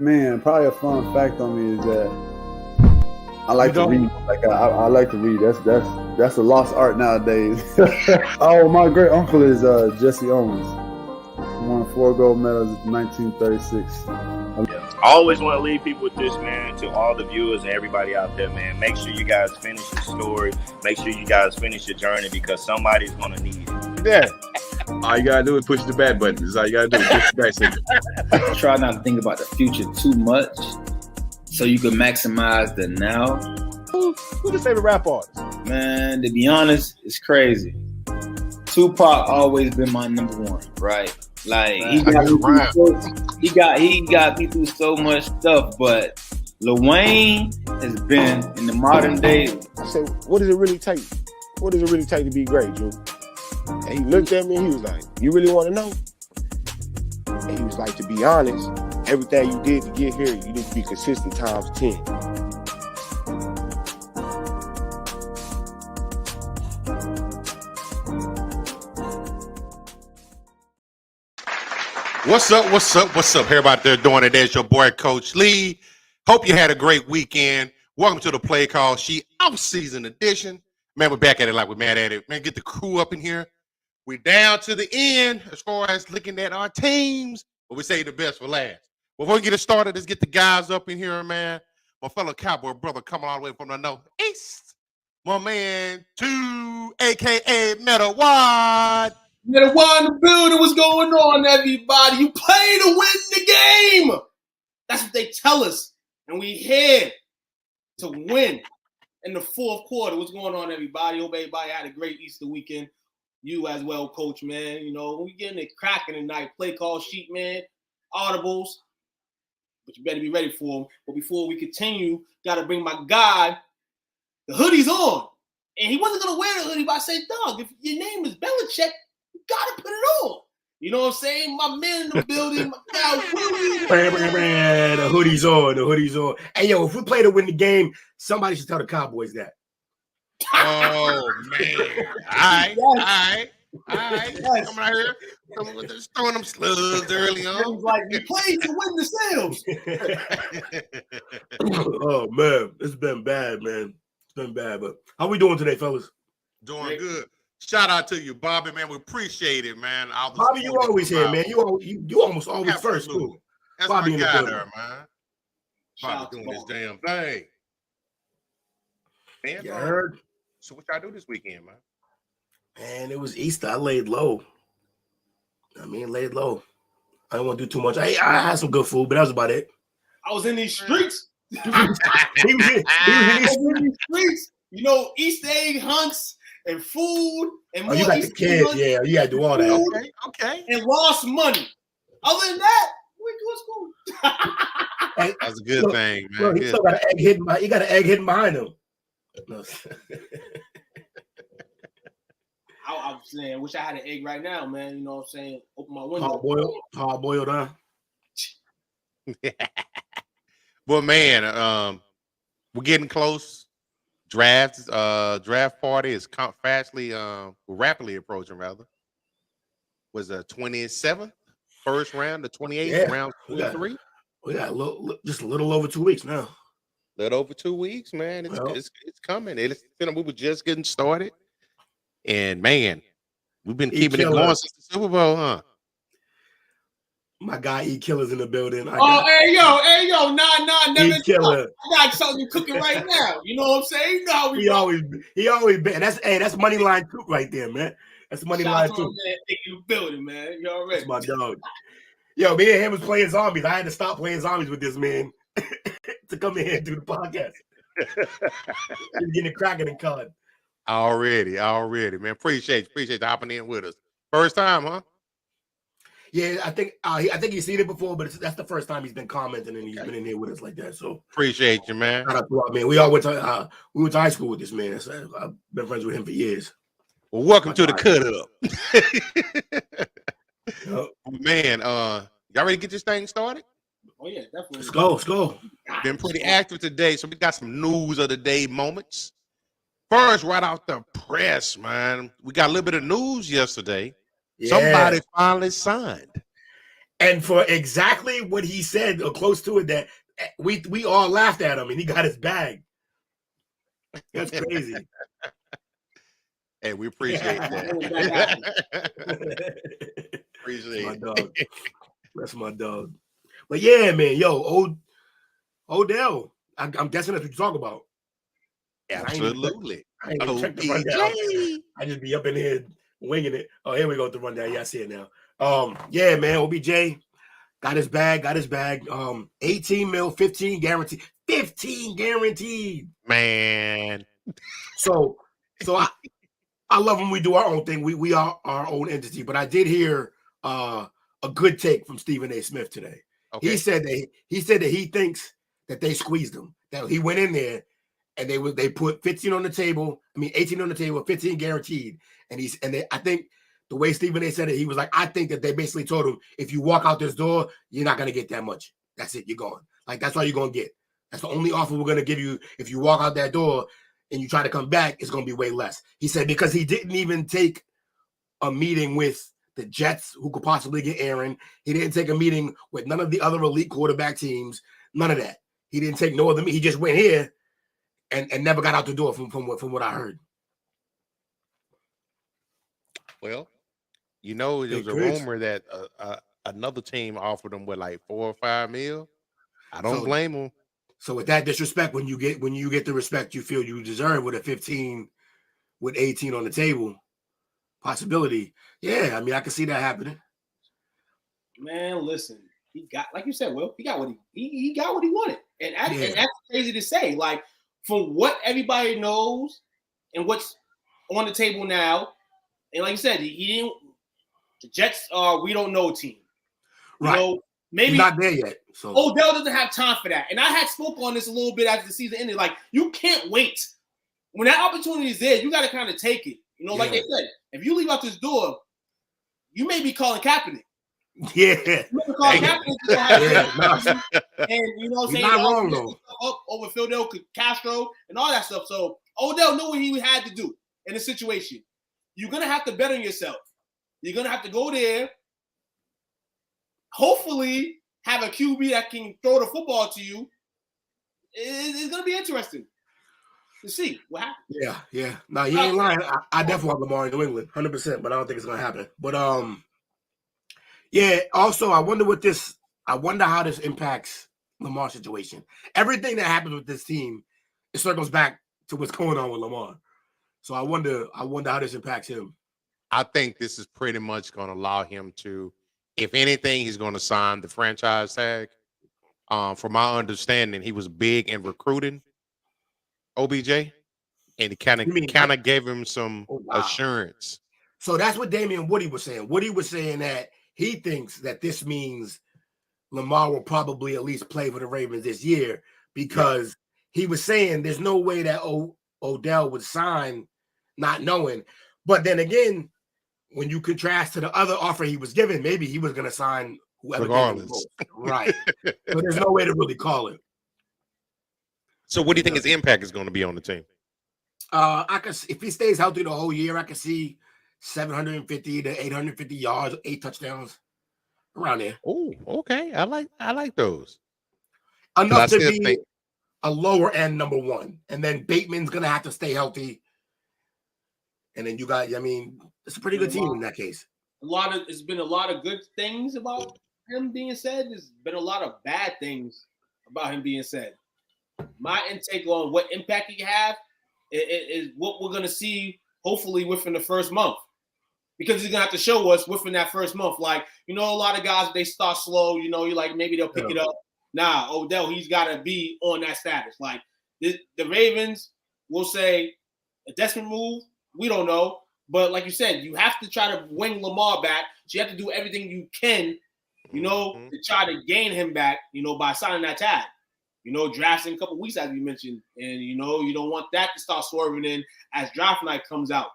Man, probably a fun fact on me is that I like to read. Like I like to read. That's a lost art nowadays. Oh, my great uncle is Jesse Owens. He won 4 gold medals in 1936. I always want to leave people with this, man, to all the viewers and everybody out there, man. Make sure you guys finish your story. Make sure you guys finish your journey because somebody's going to need it. Yeah. All you got to do is push the back button. That's all you got to do is push the back signal. Try not to think about the future too much so you can maximize the now. Who's your favorite rap artist? Man, to be honest, it's crazy. Tupac always been my number one, right? Like he got me through so much stuff, but Lil Wayne has been in the modern day. I said, what does it really take? What does it really take to be great, Drew? And he looked at me and he was like, you really want to know? And he was like, to be honest, everything you did to get here, you need to be consistent times 10. What's up? Everybody there doing it. There's your boy, Coach Lee. Hope you had a great weekend. Welcome to the Playcall Sheet off-season edition. Man, we're back at it like we're mad at it. Man, get the crew up in here. We're down to the end as far as looking at our teams, but we say the best for last. Before we get it started, let's get the guys up in here, man. My fellow Cowboy brother coming all the way from the northeast. My man, 2, a.k.a. Meta Wad. Meta Wad in the building. What's going on, everybody? You play to win the game. That's what they tell us. And we here to win in the fourth quarter. What's going on, everybody? Hope everybody had a great Easter weekend. You as well, Coach, man. You know, we getting it cracking tonight. Play call sheet, man. Audibles. But you better be ready for them. But before we continue, got to bring my guy. The hoodie's on. And he wasn't going to wear the hoodie, but I said, dog, if your name is Belichick, you got to put it on. You know what I'm saying? My man in the building. My guy, The hoodie's on. The hoodie's on. Hey, yo, if we play to win the game, somebody should tell the Cowboys that. Oh, man. All right. Yes. Coming out here. Just throwing them slugs early It on. was like, you played to win the sales. Oh, man. It's been bad, man. It's been bad. But how we doing today, fellas? Doing good. Shout out to you, Bobby, man. We appreciate it, man. Bobby, you always here, man. You almost always first, too. That's Bobby my in the guy building. there, man. Bobby doing this damn thing. Man, You heard? so what y'all do this weekend, man? Man, it was Easter. I laid low. Laid low. I didn't want to do too much. I had some good food, but that was about it. I was in these streets. He was in these streets. You know, Easter egg hunts and food and more. Oh, you got the kids. Yeah, you got to do all that. Okay. And lost money. Other than that, we good school. That's a good thing, man. Look, he still got an egg hidden. He got an egg hidden behind him. No. I'm saying, wish I had an egg right now, man. You know what I'm saying? Open my window. Hard boiled, huh? Well, man, we're getting close. Draft party is rapidly approaching, rather. Was the 27th, first round, the 28th, round 23? We got just a little over 2 weeks now. A little over 2 weeks, man. It's coming. We were just getting started. And, man, we've been keeping it going since the Super Bowl, huh? My guy E-Killer's in the building. Hey, yo, nah, never. E-Killer. I got something cooking right now. You know what I'm saying? You know how we he always been. That's money line two right there, man. That's money line two. In the building, man. You already. That's my dog. Yo, me and him was playing zombies. I had to stop playing zombies with this man to come in here and do the podcast. He's getting it cracking and cutting. Already, man. Appreciate you hopping in with us. First time, huh? Yeah, I think he's seen it before, but that's the first time he's been commenting and he's been in here with us like that. So appreciate you, man. Shout out to our man. We all went to high school with this man. I've been friends with him for years. Well, welcome to the cut up. Man, y'all ready to get this thing started? Oh yeah, definitely. Let's go. Been pretty active today, so we got some news of the day moments. First, right off the press, man, we got a little bit of news yesterday. Yeah. Somebody finally signed. And for exactly what he said or close to it, that we all laughed at him and he got his bag. That's crazy. Hey, we appreciate that. Appreciate my it. dog. That's my dog. But yeah, man, yo, Odell. I'm guessing that's what you talk about. Absolutely. I ain't even check the rundown. I just be up in here winging it. Oh, here we go with the rundown. Yeah, I see it now. Yeah, man, OBJ got his bag. 18 mil, 15 guaranteed. 15 guaranteed. Man. So I love when we do our own thing. We are our own entity. But I did hear a good take from Stephen A. Smith today. Okay. He said that he thinks that they squeezed him. That he went in there and they put 15 on the table. 18 on the table, 15 guaranteed. I think the way Stephen A. said it, he was like, I think that they basically told him, if you walk out this door, you're not gonna get that much. That's it. You're gone. Like that's all you're gonna get. That's the only offer we're gonna give you. If you walk out that door and you try to come back, it's gonna be way less. He said because he didn't even take a meeting with the Jets, who could possibly get Aaron. He didn't take a meeting with none of the other elite quarterback teams. None of that. He didn't take no other. He just went here and never got out the door from what I heard. Well, there was a rumor that another team offered him like 4 or 5 mil. I don't blame him. So with that disrespect, when you get the respect you feel you deserve with a 15, with 18 on the table, possibility. Yeah, I can see that happening. Man, listen, he got, like you said, Will, he got what he got what he wanted, and that's crazy to say. Like from what everybody knows and what's on the table now, and like you said, he didn't. The Jets are we don't know team, right? Maybe not there yet. So Odell doesn't have time for that. And I had spoke on this a little bit after the season ended. Like you can't wait when that opportunity is there. You got to kind of take it. Like they said, if you leave out this door, you may be calling Kaepernick. Yeah. And he's not wrong though. Up over Fidel Castro and all that stuff. So Odell knew what he had to do in the situation. You're gonna have to bet on yourself. You're gonna have to go there. Hopefully, have a QB that can throw the football to you. It's gonna be interesting to see what happens. Yeah. No, he ain't lying. I definitely want Lamar in New England, 100%, but I don't think it's gonna happen. But yeah. Also, I wonder how this impacts Lamar's situation. Everything that happens with this team, it circles back to what's going on with Lamar. So I wonder how this impacts him. I think this is pretty much going to allow him to, if anything, he's going to sign the franchise tag. From my understanding, he was big in recruiting OBJ, and it kind of gave him some assurance. So that's what Damian Woody was saying. Woody was saying that he thinks that this means Lamar will probably at least play for the Ravens this year because he was saying there's no way that Odell would sign not knowing. But then again, when you contrast to the other offer he was given, maybe he was going to sign whoever. Regardless. Right. So there's no way to really call it. So what do you think his impact is going to be on the team? If he stays healthy the whole year, I could see 750 to 850 yards, 8 touchdowns around there. Oh, okay. I like those. Enough to be a lower end number one. And then Bateman's going to have to stay healthy. And then you got, it's a pretty good team in that case. It's been a lot of good things about him being said. There's been a lot of bad things about him being said. My intake on what impact he can have is what we're going to see, hopefully, within the first month. Because he's going to have to show us within that first month. Like, a lot of guys, they start slow. You're like, maybe they'll pick it up. Nah, Odell, he's got to be on that status. Like, the Ravens will say, a desperate move, we don't know. But like you said, you have to try to win Lamar back. So you have to do everything you can, to try to gain him back, by signing that tag. Drafting a couple weeks, as you mentioned. And, you don't want that to start swerving in as draft night comes out.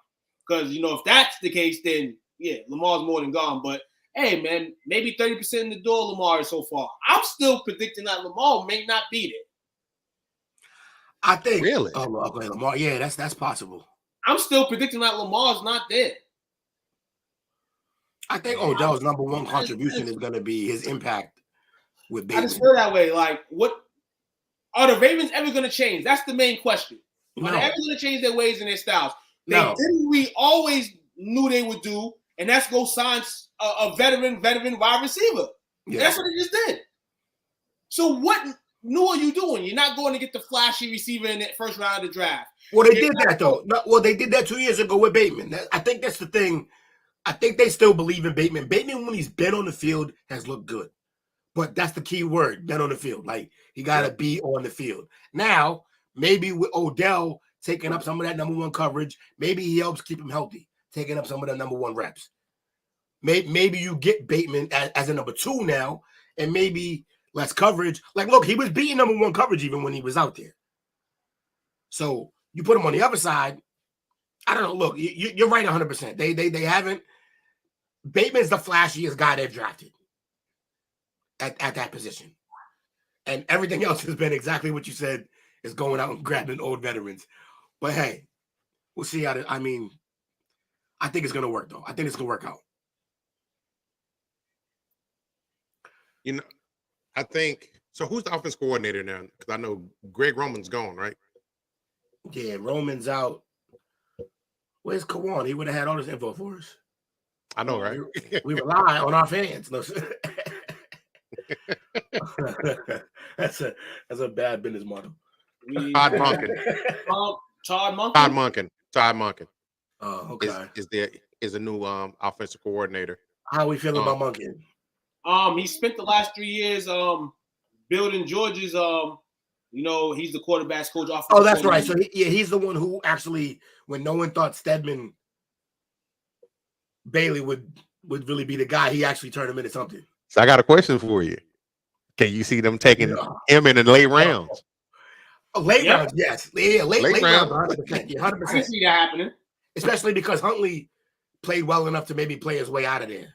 Because, if that's the case, then, yeah, Lamar's more than gone. But, hey, man, maybe 30% in the door Lamar is so far. I'm still predicting that Lamar may not be there. I think. Really? Okay, Lamar, yeah, that's possible. I'm still predicting that Lamar's not there. I think Odell's number one contribution is going to be his impact with Bateman. I just feel that way. Like, what are the Ravens ever going to change? That's the main question. Are they ever going to change their ways and their styles? They didn't. We always knew they would do, and that's go sign a veteran wide receiver. Yeah. That's what they just did. So what new are you doing? You're not going to get the flashy receiver in the first round of the draft. Well, they did that though. Well, they did that 2 years ago with Bateman. I think that's the thing. I think they still believe in Bateman. Bateman, when he's been on the field, has looked good. But that's the key word, been on the field. Like, he got to be on the field. Now, maybe with Odell taking up some of that number one coverage, maybe he helps keep him healthy, taking up some of the number one reps. Maybe you get Bateman as a number two now, and maybe less coverage. Like, look, he was beating number one coverage even when he was out there. So you put him on the other side. I don't know. Look, you're right 100%. They haven't. Bateman's the flashiest guy they've drafted at that position. And everything else has been exactly what you said, is going out and grabbing old veterans. But hey, we'll see how I think it's going to work, though. I think it's going to work out. You know, I think so. Who's the offense coordinator now? Because I know Greg Roman's gone, right? Yeah, Roman's out. Where's Kawan? He would have had all this info for us. I know, right? We rely on our fans. No, that's a bad business model. Todd Monken. Todd Monken. Oh, okay. Is a new offensive coordinator. How are we feeling about Monken? He spent the last 3 years building George's he's the quarterback's coach. Oh, that's right. So he's the one who actually, when no one thought Stedman Bailey would really be the guy, he actually turned him into something. So I got a question for you. Can you see them taking him in the late rounds? Late rounds, yes. Yeah, late rounds, 100%. Yeah, 100%. I can see that happening. Especially because Huntley played well enough to maybe play his way out of there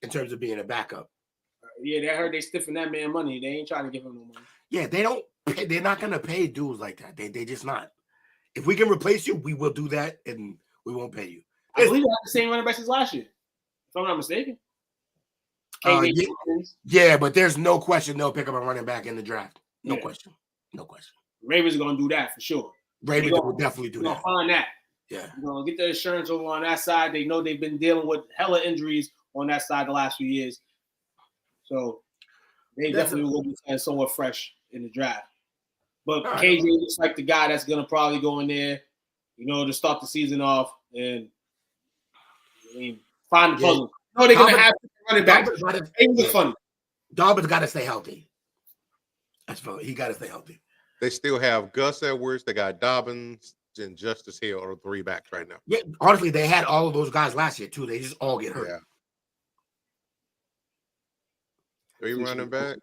in terms of being a backup. Yeah, they heard they stiffing that man money. They ain't trying to give him no money. Yeah, they're not going to pay dudes like that. They just not. If we can replace you, we will do that, and we won't pay you. I believe they have the same running backs as last year, if I'm not mistaken. Yeah, but there's no question they'll pick up a running back in the draft. No question. Ravens are going to do that for sure. Ravens will definitely do that. They're going to find that. Yeah. They're going to get the insurance over on that side. They know they've been dealing with hella injuries on that side the last few years. So they definitely will be somewhat fresh in the draft. But KJ looks like the guy that's going to probably go in there, to start the season off and find the puzzle. No, they're going to have running back. It's funny. Dobbins got to stay healthy. That's funny. He got to stay healthy. They still have Gus Edwards. They got Dobbins and Justice Hill are the three backs right now. Yeah, honestly, they had all of those guys last year too. They just all get hurt. Yeah. Three running backs.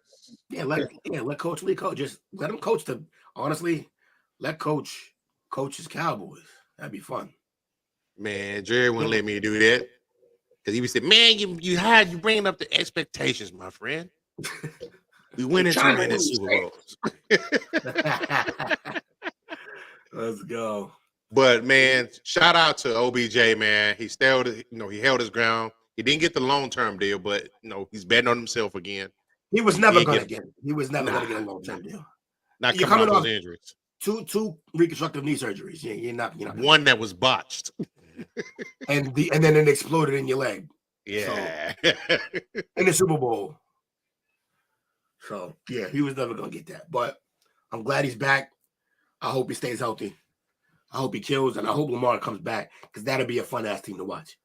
Yeah, let Coach Lee coach. Just let him coach let Coach his Cowboys. That'd be fun. Man, Jerry wouldn't let me do that. Because he would say, man, you bringing up the expectations, my friend. We went into winning Super Bowls. Let's go. But man, shout out to OBJ, man. He still, he held his ground. He didn't get the long-term deal, but he's betting on himself again. He was never going to get it. He was never going to get a long-term deal. Not coming off those injuries. Two reconstructive knee surgeries. Yeah, you're not. One that was botched. and then it exploded in your leg. Yeah. So, in the Super Bowl. So yeah, he was never gonna get that. But I'm glad he's back. I hope he stays healthy. I hope he kills, and I hope Lamar comes back, because that'll be a fun ass team to watch.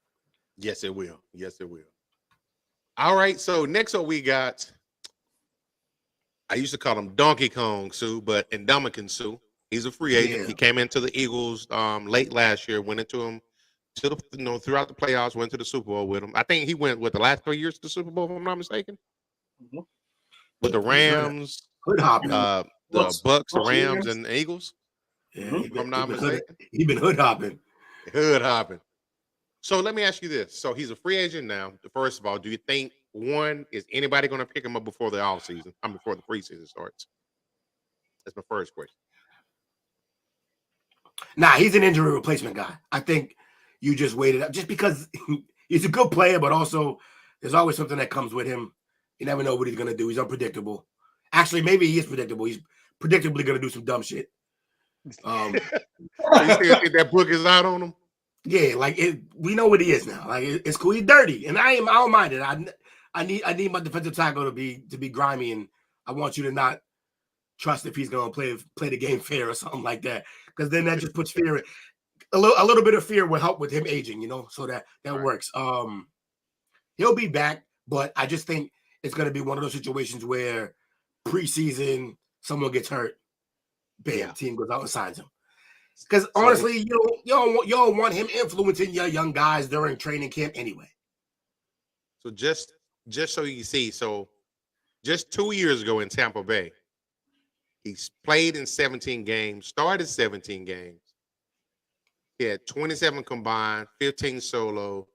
Yes, it will. All right. So next up we got, I used to call him Donkey Kong Sue, but Ndamukong Sue. He's a free agent. Yeah. He came into the Eagles late last year, went into them to the throughout the playoffs, went to the Super Bowl with him. I think he went with the last 3 years to the Super Bowl, if I'm not mistaken. Mm-hmm. With the Rams, the Bucks, the Rams, and the Eagles. Yeah, if I'm not mistaken. He's been hood hopping. So let me ask you this. So he's a free agent now. First of all, do you think, is anybody going to pick him up before the offseason? Before the preseason starts? That's my first question. Nah, he's an injury replacement guy. I think you just waited up just because he's a good player, but also there's always something that comes with him. You never know what he's gonna do. He's unpredictable. Actually, maybe he is predictable. He's predictably gonna do some dumb shit. You still think that book is out on him? Yeah, like we know what he is now. Like it's cool. He's dirty, and I don't mind it. I need my defensive tackle to be grimy, and I want you to not trust if he's gonna play the game fair or something like that, because then that just puts fear. A little bit of fear will help with him aging, so that right. Works. He'll be back, but I just think it's gonna be one of those situations where preseason someone gets hurt, bam, team goes out and signs him. Because honestly, you don't want him influencing your young guys during training camp anyway. So just so you see, so just 2 years ago in Tampa Bay, he's played in 17 games, started 17 games. He had 27 combined, 15 solo,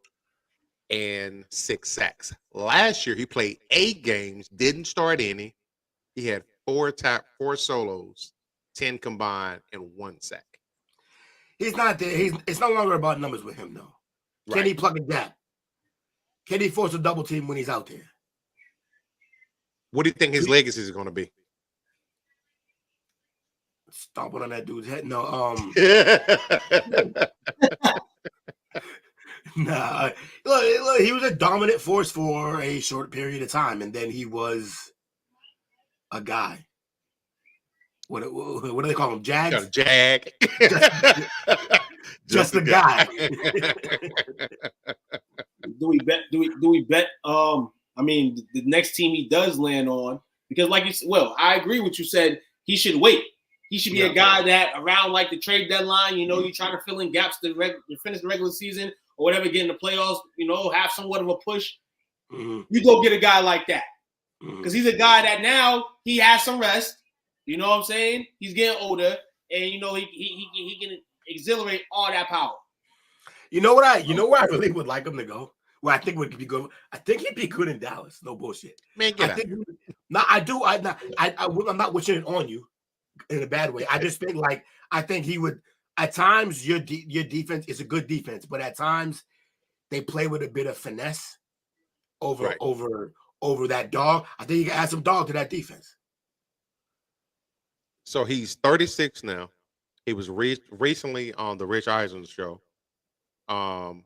and 6 sacks. Last year, he played 8 games, didn't start any. He had 4 solos, 10 combined, and 1 sack. He's not there. It's no longer about numbers with him, though. Right. Can he plug a gap? Can he force a double team when he's out there? What do you think his legacy is going to be? Stomping on that dude's head. No. Nah. Look, he was a dominant force for a short period of time, and then he was a guy. What do they call him? Jags? Jag. Just a guy. Do we bet? I mean, the next team he does land on, because like you said, well, I agree with you said he should wait. He should be a guy that around like the trade deadline, you're trying to fill in gaps to finish the regular season or whatever, get in the playoffs, have somewhat of a push. Mm-hmm. You go get a guy like that. Because he's a guy that now he has some rest. You know what I'm saying? He's getting older, and he can exhilarate all that power. You know where I really would like him to go? Where I think would be good. I think he'd be good in Dallas. No bullshit. Man, get out. I'm not wishing it on you in a bad way. I just think I think he would. At times, your defense is a good defense, but at times they play with a bit of finesse over that dog. I think you can add some dog to that defense. So he's 36 now. He was recently on the Rich Eisen show. And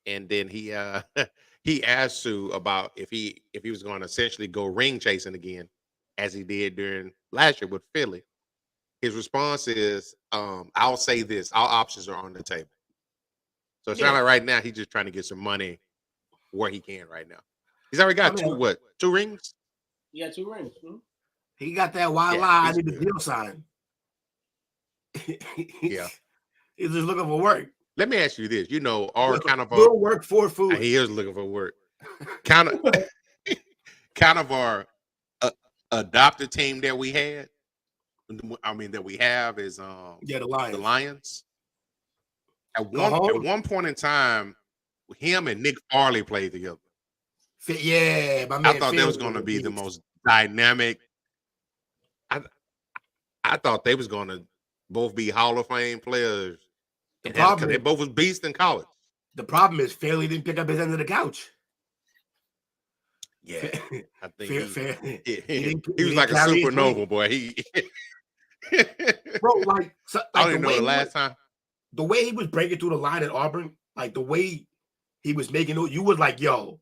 then he asked Sue about if he was going to essentially go ring chasing again, as he did during last year with Philly. His response is, I'll say this, all options are on the table. So it's not like right now he's just trying to get some money where he can right now. He's already got 2 rings? Yeah, 2 rings. Mm-hmm. He got that wild lie. I need the deal signed. Yeah. He's just looking for work. Let me ask you this. We'll work for food. He is looking for work. Kind of our adopted team that we had. That we have is the Lions. The Lions. At one point in time, him and Nick Farley played together. Yeah, my man. I thought that was going to be the most dynamic. I thought they was going to both be Hall of Fame players. Because they both was beasts in college. The problem is Fairley didn't pick up his end of the couch. Yeah, I think he was like a supernova boy. Bro, I don't even know the last time. The way he was breaking through the line at Auburn, the way he was making it, you was like, yo,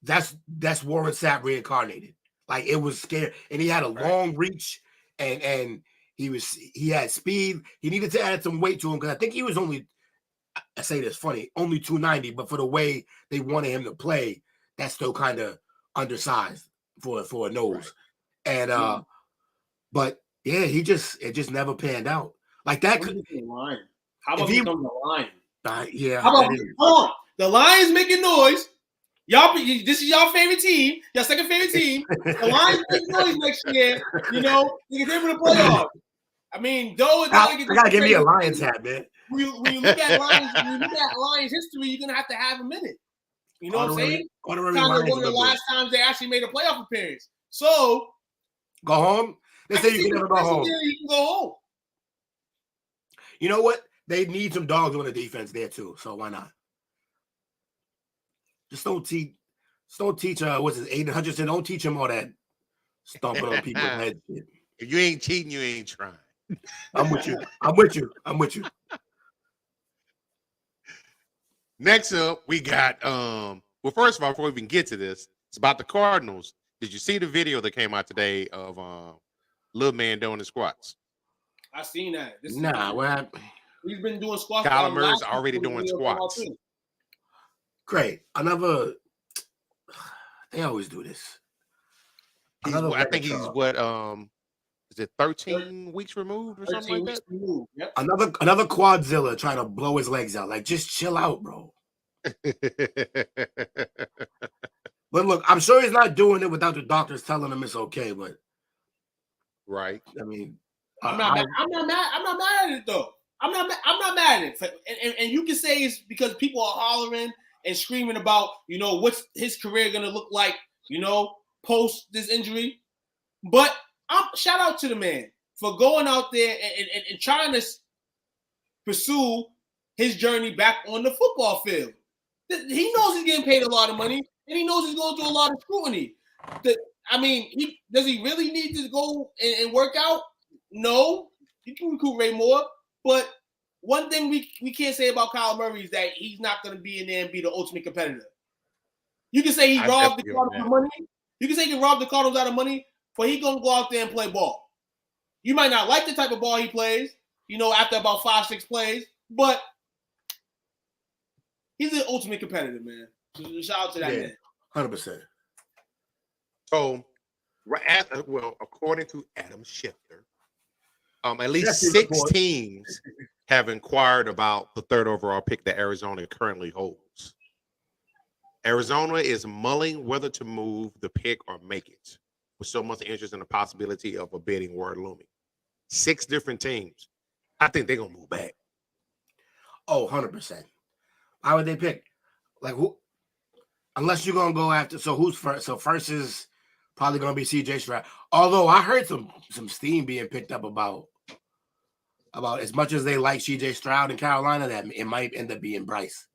that's Warren Sapp reincarnated. It was scary, and he had a long reach, and he had speed. He needed to add some weight to him because I think he was only 290, but for the way they wanted him to play, that's still kind of undersized for a nose. Right. And but yeah, it just never panned out. Like that could line. How about he becomes the Lion? Yeah. How about the Lions making noise? Y'all, this is y'all favorite team, your second favorite team. The Lions making noise next year. You can get for the playoffs. I mean, I gotta give me a Lions hat, man. When you look at Lions history, you're gonna have to have a minute. You know what I'm saying? Kind of one of the last times they actually made a playoff appearance. So go home. They say you can never go home. You can go home. You know what? They need some dogs on the defense there too. So why not? Just don't teach. What's his Aiden Hutchinson? Don't teach him all that stomping on people's heads. If you ain't cheating, you ain't trying. I'm with you. Next up, we got well, first of all, before we even get to this, it's about the Cardinals. Did you see the video that came out today of little man doing the squats? I seen that. What happened? He's been doing squats. Kyler Murray's already doing squats. Great. They always do this. I think he's what is it 13 weeks removed or something like that? Yep. Another quadzilla trying to blow his legs out. Like, just chill out, bro. But look, I'm sure he's not doing it without the doctors telling him it's okay. But right. I mean, I'm not mad at it though. I'm not mad at it. And you can say it's because people are hollering and screaming about, what's his career gonna look like, post this injury. But shout out to the man for going out there and trying to pursue his journey back on the football field. He knows he's getting paid a lot of money, and he knows he's going through a lot of scrutiny. Does he really need to go and work out? No. He can recuperate more. But one thing we can't say about Kyler Murray is that he's not going to be in there and be the ultimate competitor. You can say he robbed the Cardinals of money. You can say he can rob the Cardinals out of money, but he's going to go out there and play ball. You might not like the type of ball he plays, after about 5-6 plays, but he's an ultimate competitor, man. So shout out to that man. 100%. So, according to Adam Schefter, at least 6 teams have inquired about the 3rd overall pick that Arizona currently holds. Arizona is mulling whether to move the pick or make it, with so much interest in the possibility of a bidding war looming. 6 different teams. I think they're going to move back. Oh, 100%. Why would they pick? Like, who? Unless you're going to go after. So, who's first? So, first is probably going to be CJ Stroud. Although, I heard some steam being picked up about as much as they like CJ Stroud in Carolina, that it might end up being Bryce.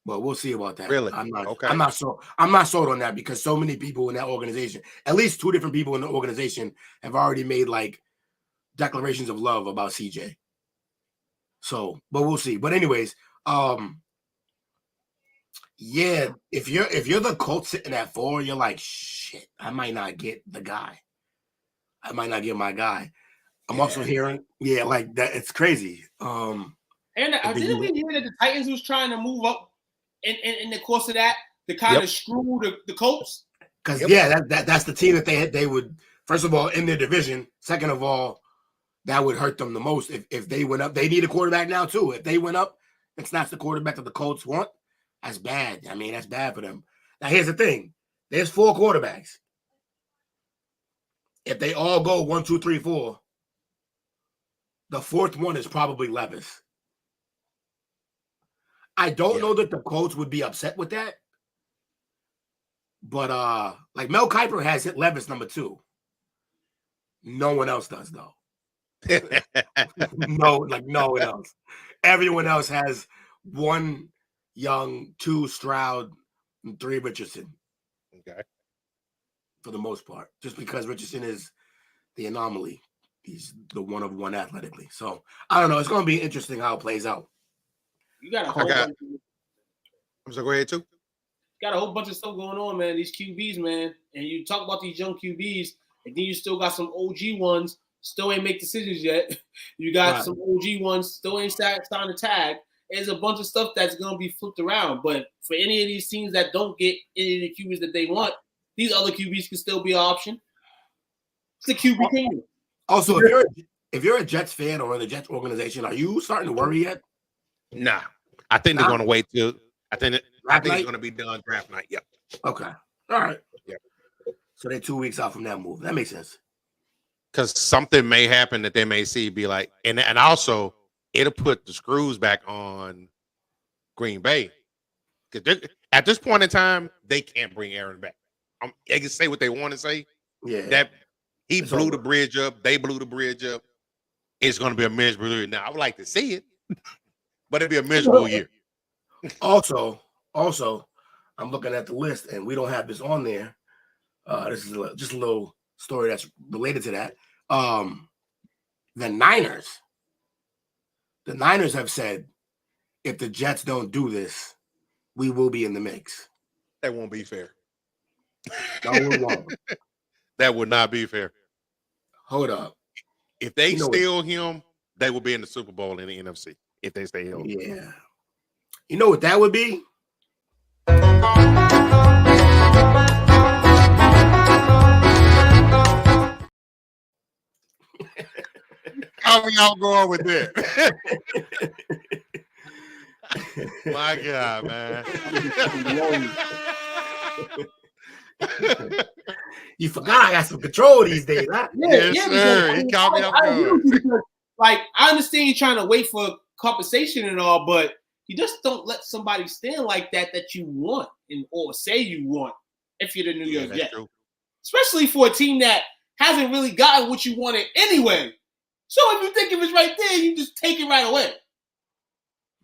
But we'll see about that. Really? I'm not sold on that because so many people in that organization, at least 2 different people in the organization, have already made like declarations of love about CJ. So, but we'll see. But anyways, yeah, if you're the Colts sitting at 4, you're like, shit, I might not get the guy. I might not get my guy. I'm also hearing, like that. It's crazy. And didn't we hear that the Titans was trying to move up in the course of that to kind of screw the Colts? Because that's the team that they would, first of all, in their division. Second of all, that would hurt them the most if they went up. They need a quarterback now too. If they went up, it's not the quarterback that the Colts want. That's bad. I mean, that's bad for them. Now here's the thing: there's 4 quarterbacks. If they all go 1, 2, 3, 4, the 4th one is probably Levis. I don't know that the Colts would be upset with that. But like Mel Kiper has hit Levis number 2. No one else does though. No one else. Everyone else has 1 Young, 2 Stroud, and 3 Richardson. Okay. For the most part, just because Richardson is the anomaly. He's the one of one athletically. So I don't know. It's going to be interesting how it plays out. You got a whole bunch I'm sorry, go ahead too. Got a whole bunch of stuff going on, man. These QBs, man. And you talk about these young QBs, and then you still got some OG ones, still ain't make decisions yet. You got some OG ones, still ain't signed a tag. There's a bunch of stuff that's going to be flipped around. But for any of these teams that don't get any of the QBs that they want, these other QBs can still be an option. It's the QB kingdom. Also, if you're a Jets fan or in the Jets organization, are you starting to worry yet? Nah. I think they're going to wait till I think it's going to be done draft night. Yep. Okay. All right. Yep. So they're 2 weeks out from that move. That makes sense. Because something may happen that they may see be like, and also it'll put the screws back on Green Bay. Because at this point in time, they can't bring Aaron back. They can say what they want to say. Yeah. That he blew the bridge up. They blew the bridge up. It's going to be a miserable year. Now, I would like to see it, but it'll be a miserable year. Also, I'm looking at the list, and we don't have this on there. This is just a little story that's related to that. The Niners have said, if the Jets don't do this, we will be in the mix. That won't be fair. No, we won't. That would not be fair. Hold up. If they steal him, they will be in the Super Bowl in the NFC. If they stay healthy. Yeah. You know what that would be? How are y'all going with that? My God, man. You forgot I got some control these days, huh? Yes, sir. He caught me off guard. Like, I understand you're trying to wait for compensation and all, but you just don't let somebody stand like that you want or say you want if you're the New York Jets. Especially for a team that hasn't really gotten what you wanted anyway. So if you think if it's right there, you just take it right away.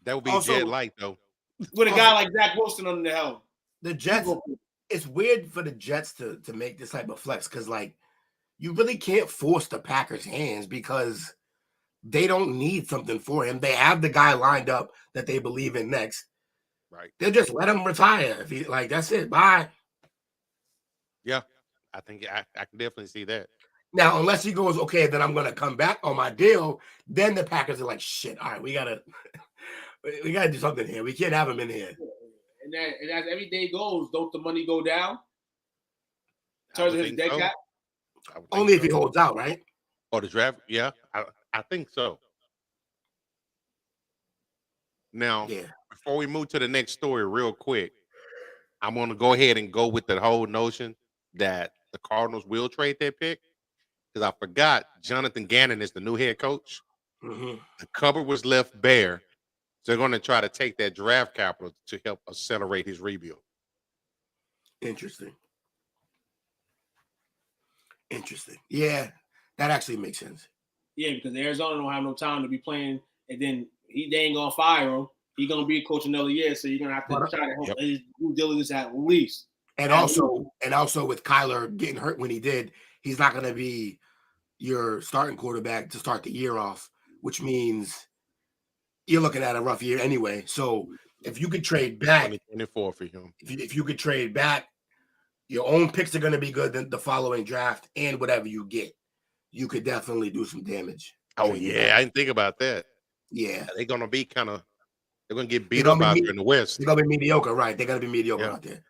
That would be Jet Light, though. With a guy like Zach Wilson on the helm. The Jets, it's weird for the Jets to make this type of flex because, like, you really can't force the Packers' hands because they don't need something for him. They have the guy lined up that they believe in next. Right. They'll just let him retire. If he that's it. Bye. Yeah, I think I can definitely see that. Now, unless he goes, okay, then I'm gonna come back on my deal, then the Packers are like, shit, all right, we gotta do something here. We can't have him in here. And as every day goes, don't the money go down? In terms of his dead cap? Only if he holds out, right? Or the draft, yeah. I think so. Now, before we move to the next story real quick, I'm going to go ahead and go with the whole notion that the Cardinals will trade their pick because I forgot Jonathan Gannon is the new head coach. Mm-hmm. The cupboard was left bare. So they're going to try to take that draft capital to help accelerate his rebuild. Interesting. Yeah, that actually makes sense. Yeah, because Arizona don't have no time to be playing, and then they ain't gonna fire him. He's gonna be coach another year, so you're gonna have to try to help his due diligence at least. And also with Kyler getting hurt when he did, he's not gonna be your starting quarterback to start the year off, which means you're looking at a rough year anyway. So if you could trade back 2024 for him, if you could trade back, your own picks are gonna be good the following draft, and whatever you get, you could definitely do some damage. Oh, yeah. I didn't think about that. Yeah. They're going to be they're going to get beat up out there in the West. They're going to be mediocre, right? They're going to be mediocre out there.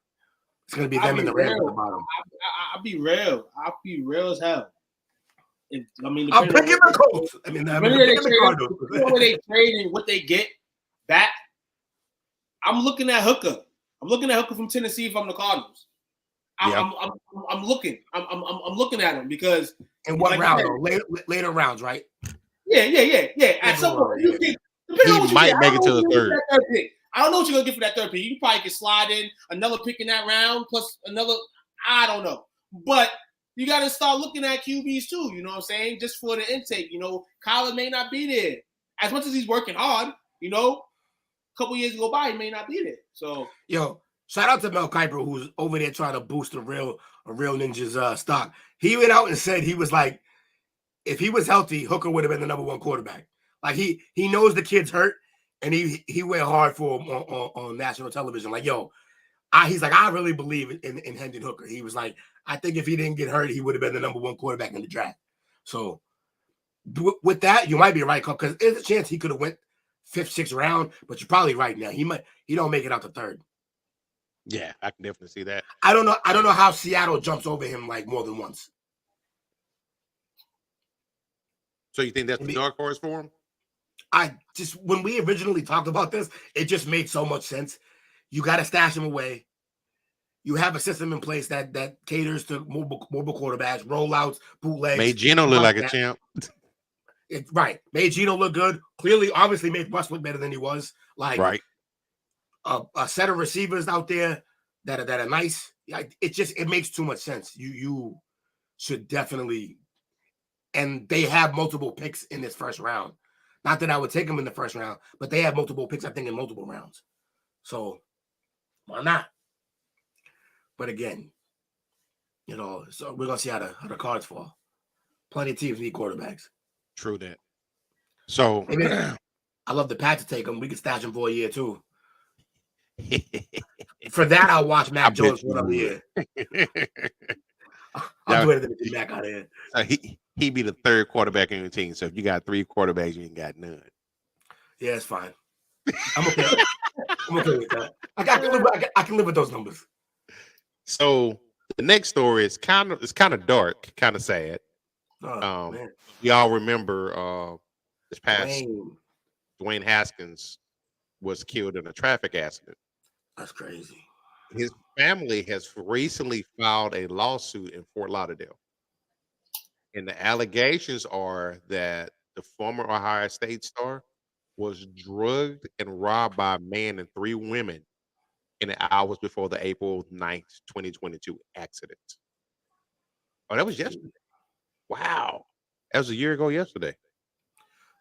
It's going to be them and the Rams at the bottom. I'll be real. I'll be real as hell. I'm picking the Colts. I'm picking the Cardinals. Where they trade and what they get back, I'm looking at Hooker. I'm looking at Hooker from Tennessee if I'm the Cardinals. I'm looking at him because in what round? Later rounds, right? Yeah. At some point, he might make it to the third. I don't know what you're gonna get for that third pick. You probably can slide in another pick in that round plus another. I don't know, but you got to start looking at QBs too. You know what I'm saying? Just for the intake. You know, Kyler may not be there as much as he's working hard. You know, a couple years go by, he may not be there. So shout out to Mel Kiper, who's over there trying to boost a real Ninja's stock. He went out and said he was like, if he was healthy, Hooker would have been the number one quarterback. Like he knows the kid's hurt, and he went hard for him on national television. Like, he's like, I really believe in Hendon Hooker. He was like, I think if he didn't get hurt, he would have been the number one quarterback in the draft. So with that, you might be right, because there's a chance he could have went 5th, 6th round, but you're probably right now. He don't make it out the 3rd. Yeah, I can definitely see that. I don't know how Seattle jumps over him like more than once. So you think that's the dark horse for him? When we originally talked about this, it just made so much sense. You got to stash him away. You have a system in place that caters to mobile quarterbacks, rollouts, bootlegs. Made Geno look like a champ. Right. Made Geno look good. Clearly, obviously made Russ look better than he was. Like, right. A set of receivers out there that are nice. It makes too much sense. You should definitely, and they have multiple picks in this first round. Not that I would take them in the first round, but they have multiple picks, I think, in multiple rounds. So why not? But again, so we're gonna see how the cards fall. Plenty of teams need quarterbacks. True that. So I love the Pats to take them. We can stash them for a year too. For that, I'll watch Mac Jones for another year. I'll do anything to get Mac out of here. So he be the third quarterback in your team. So if you got 3 quarterbacks, you ain't got none. Yeah, it's fine. I'm okay. I'm okay with that. I can live with those numbers. So the next story is kind of dark, kind of sad. Y'all remember this past Dwayne Haskins was killed in a traffic accident. That's crazy. His family has recently filed a lawsuit in Fort Lauderdale. And the allegations are that the former Ohio State star was drugged and robbed by a man and 3 women in the hours before the April 9th, 2022 accident. Oh, that was yesterday. Wow. That was a year ago yesterday.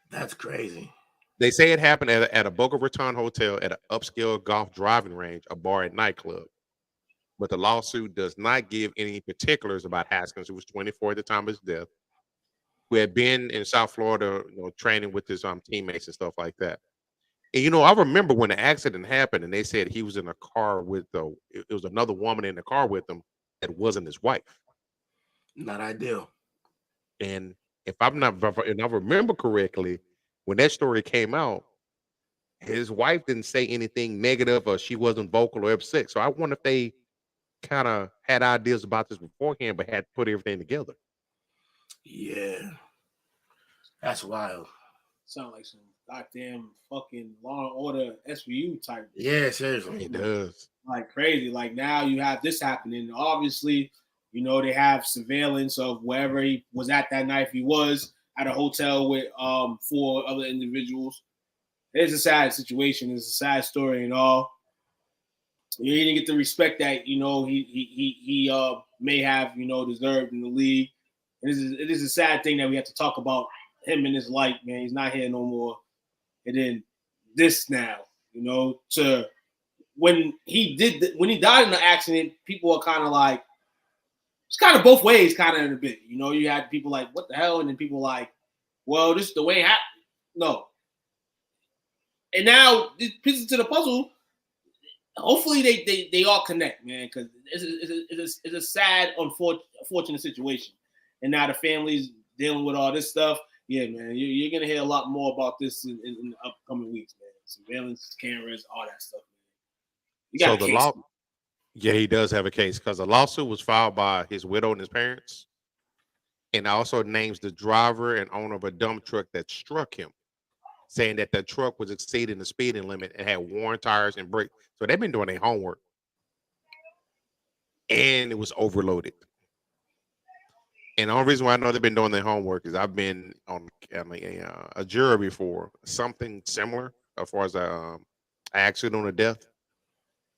That's crazy. They say it happened at a Boca Raton hotel at an upscale golf driving range, a bar and nightclub. But the lawsuit does not give any particulars about Haskins, who was 24 at the time of his death, who had been in South Florida, training with his teammates and stuff like that. And I remember when the accident happened, and they said he was in a car with it was another woman in the car with him that wasn't his wife. Not ideal. And if I remember correctly, when that story came out, his wife didn't say anything negative or she wasn't vocal or upset. So I wonder if they kind of had ideas about this beforehand, but had to put everything together. Yeah. That's wild. Sound like some goddamn fucking Law and Order SVU type. Yeah, seriously. It does. Like crazy. Like now you have this happening. Obviously, they have surveillance of wherever he was at that night. If he was at a hotel with 4 other individuals. It's a sad situation. It's a sad story and all. He didn't get the respect that he may have deserved in the league. It is a sad thing that we have to talk about him in his light, man. He's not here no more. And then this now, to when he died in the accident, people are kind of like, it's kind of both ways, kind of in a bit. You had people like, what the hell? And then people like, well, this is the way it happened. No. And now, these pieces to the puzzle, hopefully they all connect, man, because it's a sad, unfortunate situation. And now the family's dealing with all this stuff. Yeah, man, you're going to hear a lot more about this in the upcoming weeks, man. Surveillance, cameras, all that stuff, man. You got a case. Yeah, he does have a case because the lawsuit was filed by his widow and his parents, and also names the driver and owner of a dump truck that struck him, saying that the truck was exceeding the speeding limit and had worn tires and brakes. So they've been doing their homework, and it was overloaded. And the only reason why I know they've been doing their homework is I've been on a jury before, something similar as far as an accident or death.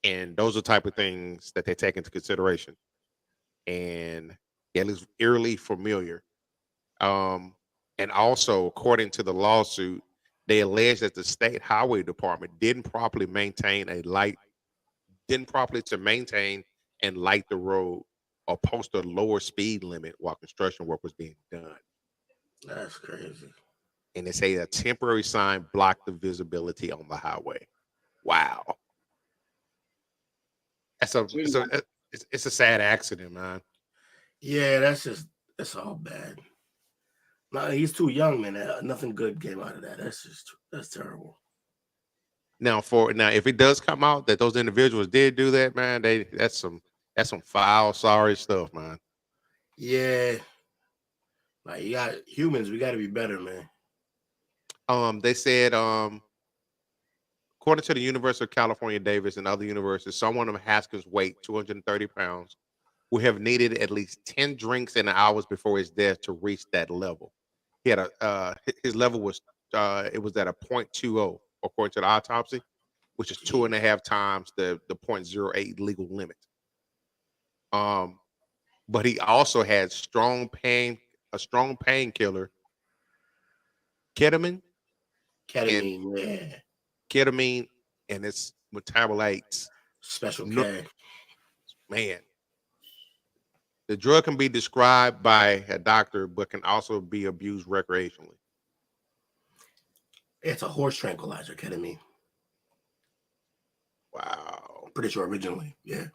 And those are the type of things that they take into consideration. And it is eerily familiar. And also, according to the lawsuit, they allege that the state highway department didn't properly maintain and light the road or post a lower speed limit while construction work was being done. That's crazy. And they say a temporary sign blocked the visibility on the highway. Wow. It's a sad accident, man. Yeah, that's all bad. No, he's too young, man. Nothing good came out of that. That's terrible. Now, if it does come out that those individuals did do that, man, that's some foul, sorry stuff, man. Yeah. Like, you got humans, we got to be better, man. They said, according to the University of California, Davis and other universities, someone of Haskins' weight, 230 pounds, would have needed at least 10 drinks in the hours before his death to reach that level. He had his level was it was at a 0.20 according to the autopsy, which is 2.5 times the 0.08 legal limit. But he also had a strong painkiller, ketamine, and its metabolites. Special K. Man, The drug can be described by a doctor, but can also be abused recreationally. It's a horse tranquilizer, ketamine. Wow. I'm pretty sure originally, yeah.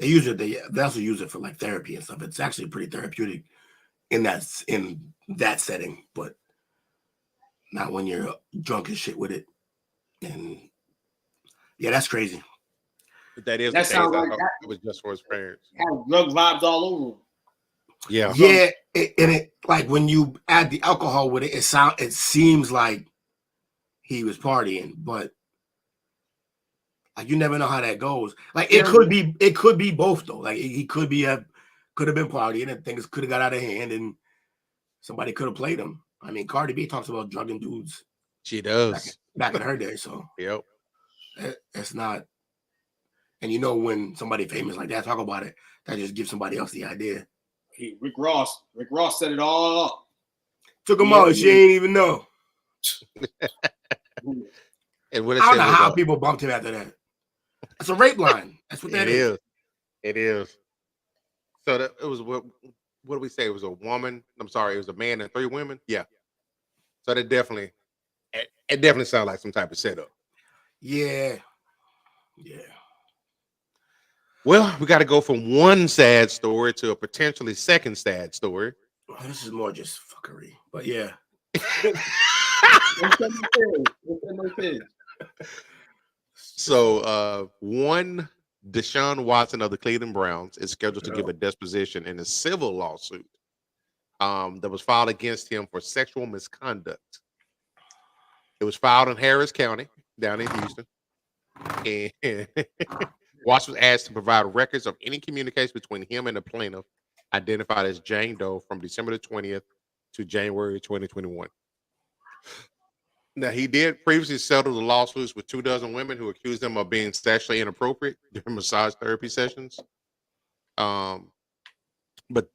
They use it. They also use it for like therapy and stuff. It's actually pretty therapeutic in that setting, but not when you're drunk as shit with it. And yeah, that's crazy. But that is That the case. sounds like I thought that. it was just for his parents. Have drug vibes all over him. Yeah. Yeah, it like when you add the alcohol with it, it seems like he was partying, but like you never know how that goes. Like it could be both though. Like he could have been partying and things could have got out of hand and somebody could have played him. I mean, Cardi B talks about drugging dudes. She does. Back in her day, so yep. It's not. And you know when somebody famous like that talk about it, that just gives somebody else the idea. Rick Ross set it all up. Took him out. She ain't even know. And what I don't know how people bumped him after that. It's a rape line. That's what that is. It is. So it was what do we say? It was a woman. I'm sorry, it was a man and 3 women. Yeah. So it definitely sounds like some type of setup. Yeah. Yeah. Well, we got to go from one sad story to a potentially second sad story. Well, this is more just fuckery, but yeah. So, one Deshaun Watson of the Cleveland Browns is scheduled to give a deposition in a civil lawsuit that was filed against him for sexual misconduct. It was filed in Harris County down in Houston, and Watts was asked to provide records of any communication between him and the plaintiff, identified as Jane Doe, from December the 20th to January 2021. Now, he did previously settle the lawsuits with 24 women who accused him of being sexually inappropriate during massage therapy sessions. But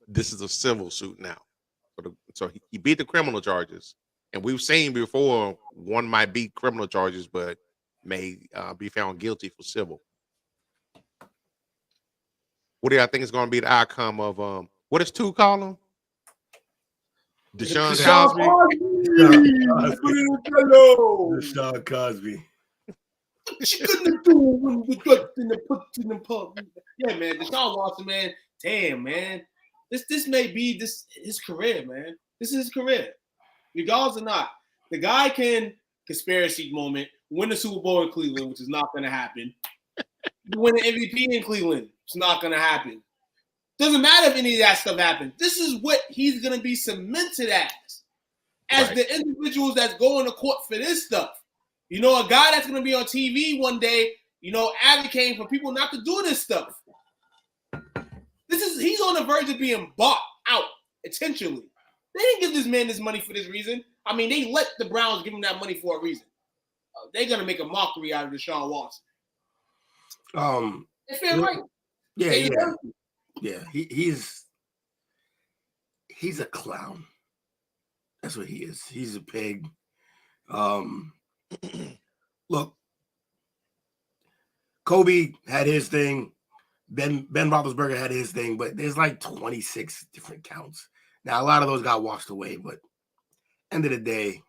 this is a civil suit now. So he beat the criminal charges. And we've seen before one might beat criminal charges, but may be found guilty for civil. What do y'all think is going to be the outcome of what does 2 call him? Deshaun Cosby. Deshaun Cosby. She couldn't do when we got in the put in the pub. Yeah, man. Deshaun Watson, man. Damn, man. This may be his career, man. This is his career. Regardless or not. The guy can conspiracy moment, win the Super Bowl in Cleveland, which is not gonna happen. Win the MVP in Cleveland. It's not going to happen. Doesn't matter if any of that stuff happens. This is what he's going to be cemented as right. The individuals that's going to court for this stuff. You know, a guy that's going to be on TV one day, you know, advocating for people not to do this stuff. He's on the verge of being bought out intentionally. They didn't give this man this money for this reason. I mean, they let the Browns give him that money for a reason. They're going to make a mockery out of Deshaun Watson. It's fair, right? Yeah. He's a clown. That's what he is. He's a pig. Look, Kobe had his thing. Ben Roethlisberger had his thing, but there's like 26 different counts. Now, a lot of those got washed away, but end of the day,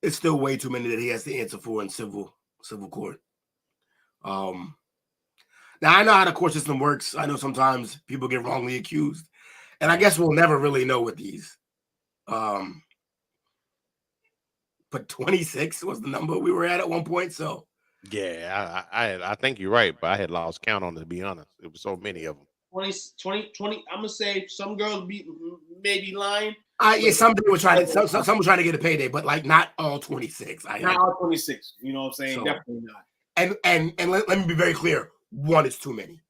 it's still way too many that he has to answer for in civil court. Now, I know how the court system works. I know sometimes people get wrongly accused. And I guess we'll never really know with these. But 26 was the number we were at one point. So, yeah, I think you're right. But I had lost count on it, to be honest. It was so many of them. 20. I'm going to say some girls may be lying. Some people were trying to get a payday, but like not all 26. Not all 26. You know what I'm saying? So, definitely not. And let me be very clear. 1 is too many.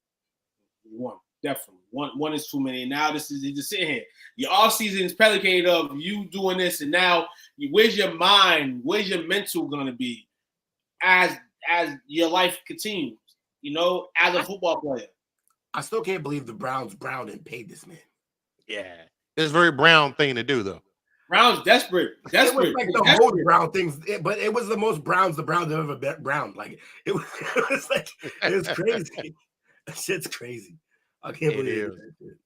One, definitely. One is too many. And now this is just sitting here. Your offseason is predicated of you doing this, and now where's your mind? Where's your mental gonna be as your life continues? You know, as a football player. I still can't believe the Browns and paid this man. Yeah, it's a very Brown thing to do, though. Browns desperate. It was like the most Brown things, but it was the most Browns the Browns have ever bet Brown. Like it was like it was crazy. That shit's crazy. I can't It believe is. that shit.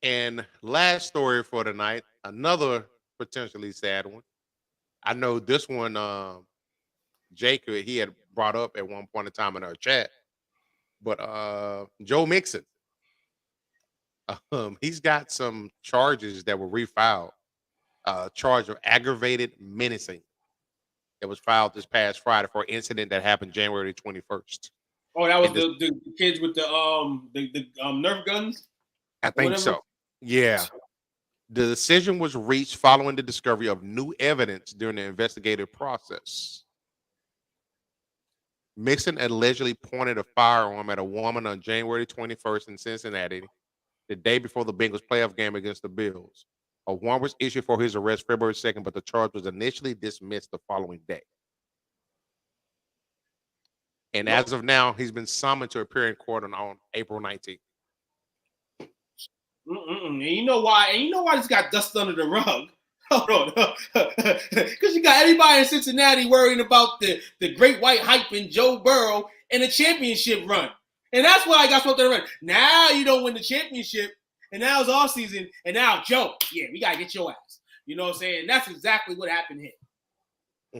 And last story for tonight, another potentially sad one. I know this one, Jake, he had brought up at one point in time in our chat, but Joe Mixon, he's got some charges that were refiled. Charge of aggravated menacing that was filed this past Friday for an incident that happened January 21st. Oh, that was the kids with the Nerf guns. I think so. Yeah. The decision was reached following the discovery of new evidence during the investigative process. Mixon allegedly pointed a firearm at a woman on January 21st in Cincinnati, the day before the Bengals playoff game against the Bills. A warrant was issued for his arrest February 2nd, but the charge was initially dismissed the following day. And as of now, he's been summoned to appear in court on April 19th. And you know why? And you know why this got dust under the rug? Hold on. Because you got everybody in Cincinnati worrying about the great white hype in Joe Burrow and the championship run. And that's why I got swept under the rug. Now you don't win the championship, and now it's off season, and now Joe, yeah, we got to get your ass. You know what I'm saying? And that's exactly what happened here.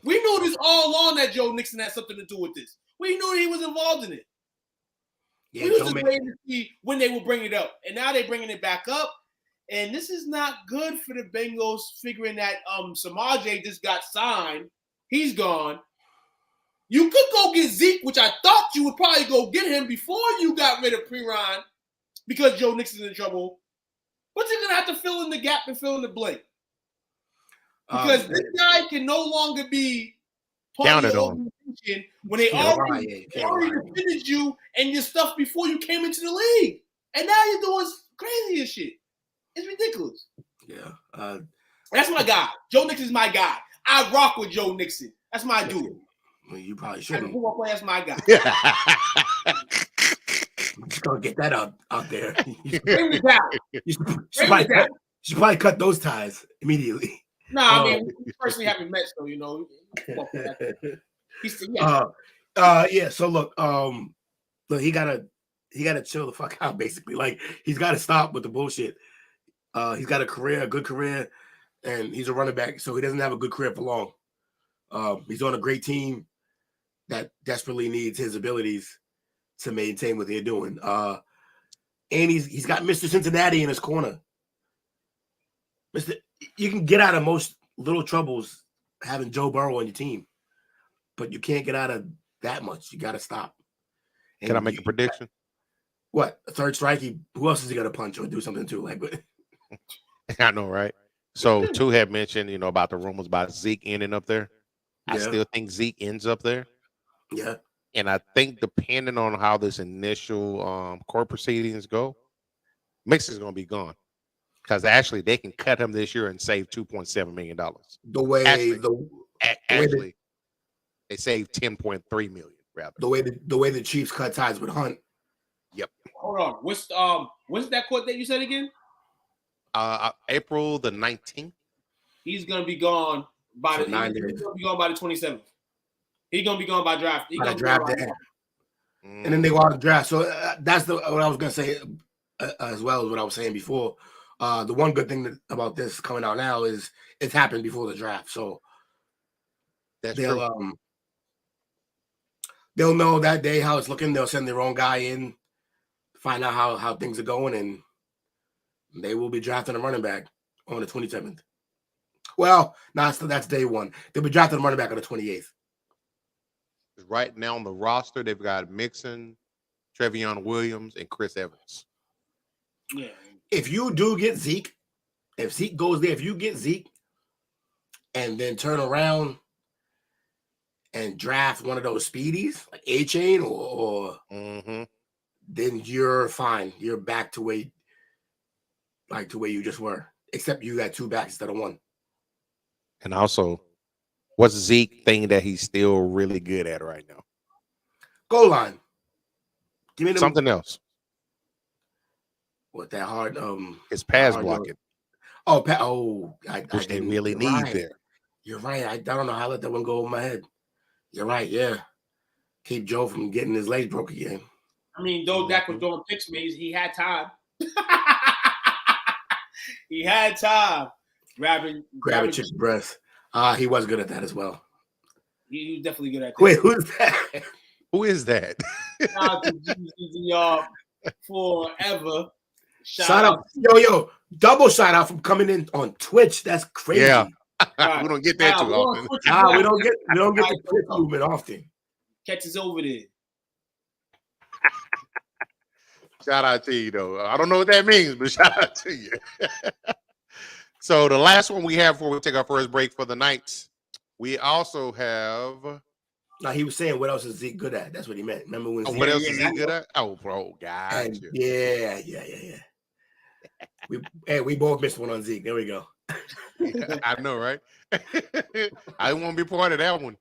We knew this all along that Joe Mixon had something to do with this. We knew he was involved in it. Yeah, we was just waiting to see when they would bring it up. And now they're bringing it back up. And this is not good for the Bengals, figuring that Samaje just got signed. He's gone. You could go get Zeke, which I thought you would probably go get him before you got rid of Perine because Joe Nixon's in trouble. But you're going to have to fill in the gap and fill in the blank. Because this guy can no longer be counted on when they already defended you and your stuff before you came into the league. And now you're doing crazy as shit. It's ridiculous. Yeah. That's my guy. Joe Nixon's my guy. I rock with Joe Nixon. That's my dude. Well, you probably shouldn't. That's my guy. I'm just gonna get that out there. Bring it down. You should probably cut those ties immediately. Nah, I mean, we personally haven't met, so you know. Yeah. So look, he gotta chill the fuck out. Basically, like he's got to stop with the bullshit. He's got a good career, and he's a running back, so he doesn't have a good career for long. He's on a great team that desperately needs his abilities to maintain what they're doing. And he's got Mr. Cincinnati in his corner. You can get out of most little troubles having Joe Burrow on your team, but you can't get out of that much. You got to stop. And can I make a prediction? What? A third strike? Who else is he going to punch or do something to? Like, I know, right? So, two had mentioned, about the rumors about Zeke ending up there. Yeah. I still think Zeke ends up there. Yeah. And I think depending on how this initial court proceedings go, Mixon's going to be gone. Because actually, they can cut him this year and save $2.7 million. They saved $10.3 million rather. The way the Chiefs cut ties with Hunt. Yep. Hold on. What's that court date you said again? April the 19th. He's gonna be gone by the 27th. He's gonna be gone by draft. He's gonna draft day. And then they go out to draft. So that's what I was gonna say, as well as what I was saying before. The one good thing about this coming out now is it's happened before the draft, so they'll know that day how it's looking. They'll send their own guy in, find out how things are going, and they will be drafting a running back on the 27th. Well, that's day one. They'll be drafting a running back on the 28th. Right now on the roster, they've got Mixon, Trevion Williams, and Chris Evans. Yeah. If you do get Zeke, if Zeke goes there, if you get Zeke and then turn around and draft one of those speedies, like A-Chain or then you're fine. You're back to where you just were, except you got two backs instead of one. And also, what's Zeke thing that he's still really good at right now? Goal line. Give me something else. What that hard? It's pass blocking. Which they really need there. You're right. I don't know how I let that one go over my head. You're right. Yeah, keep Joe from getting his legs broke again. I mean, though Dak was throwing picks, man, he had time. He had time. Grabbing a chick's breast. He was good at that as well. He was definitely good at that. Wait, who's that? Who is that? Shout out to y'all forever. Shout out. Yo, double shout out from coming in on Twitch. That's crazy. Yeah. We don't get that too often. We don't get the Twitch movement often. Catches over there. Shout out to you, though. I don't know what that means, but shout out to you. So the last one we have before we take our first break for the night, we also have. No, he was saying, what else is Zeke good at? That's what he meant. Remember when? What else is he good at? Oh, bro, gotcha. Yeah. We both missed one on Zeke. There we go. I know, right? I didn't want to be part of that one.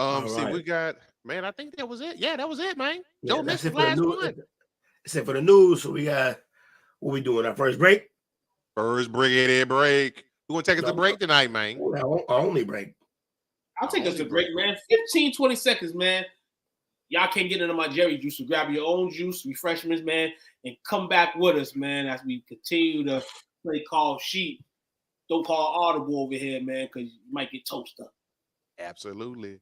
Right. We got, man, I think that was it. Yeah, that was it, man. Yeah, Don't miss that's the it for last the one. Except for the news. So we got, what we doing? Our first break? First break. We're going to take us to break tonight, man. Our only break. I'll take us to break, man. 15, 20 seconds, man. Y'all can't get into my Jerry juice. So grab your own juice, refreshments, man, and come back with us, man, as we continue to play call sheet. Don't call audible over here, man, because you might get toasted up. Absolutely.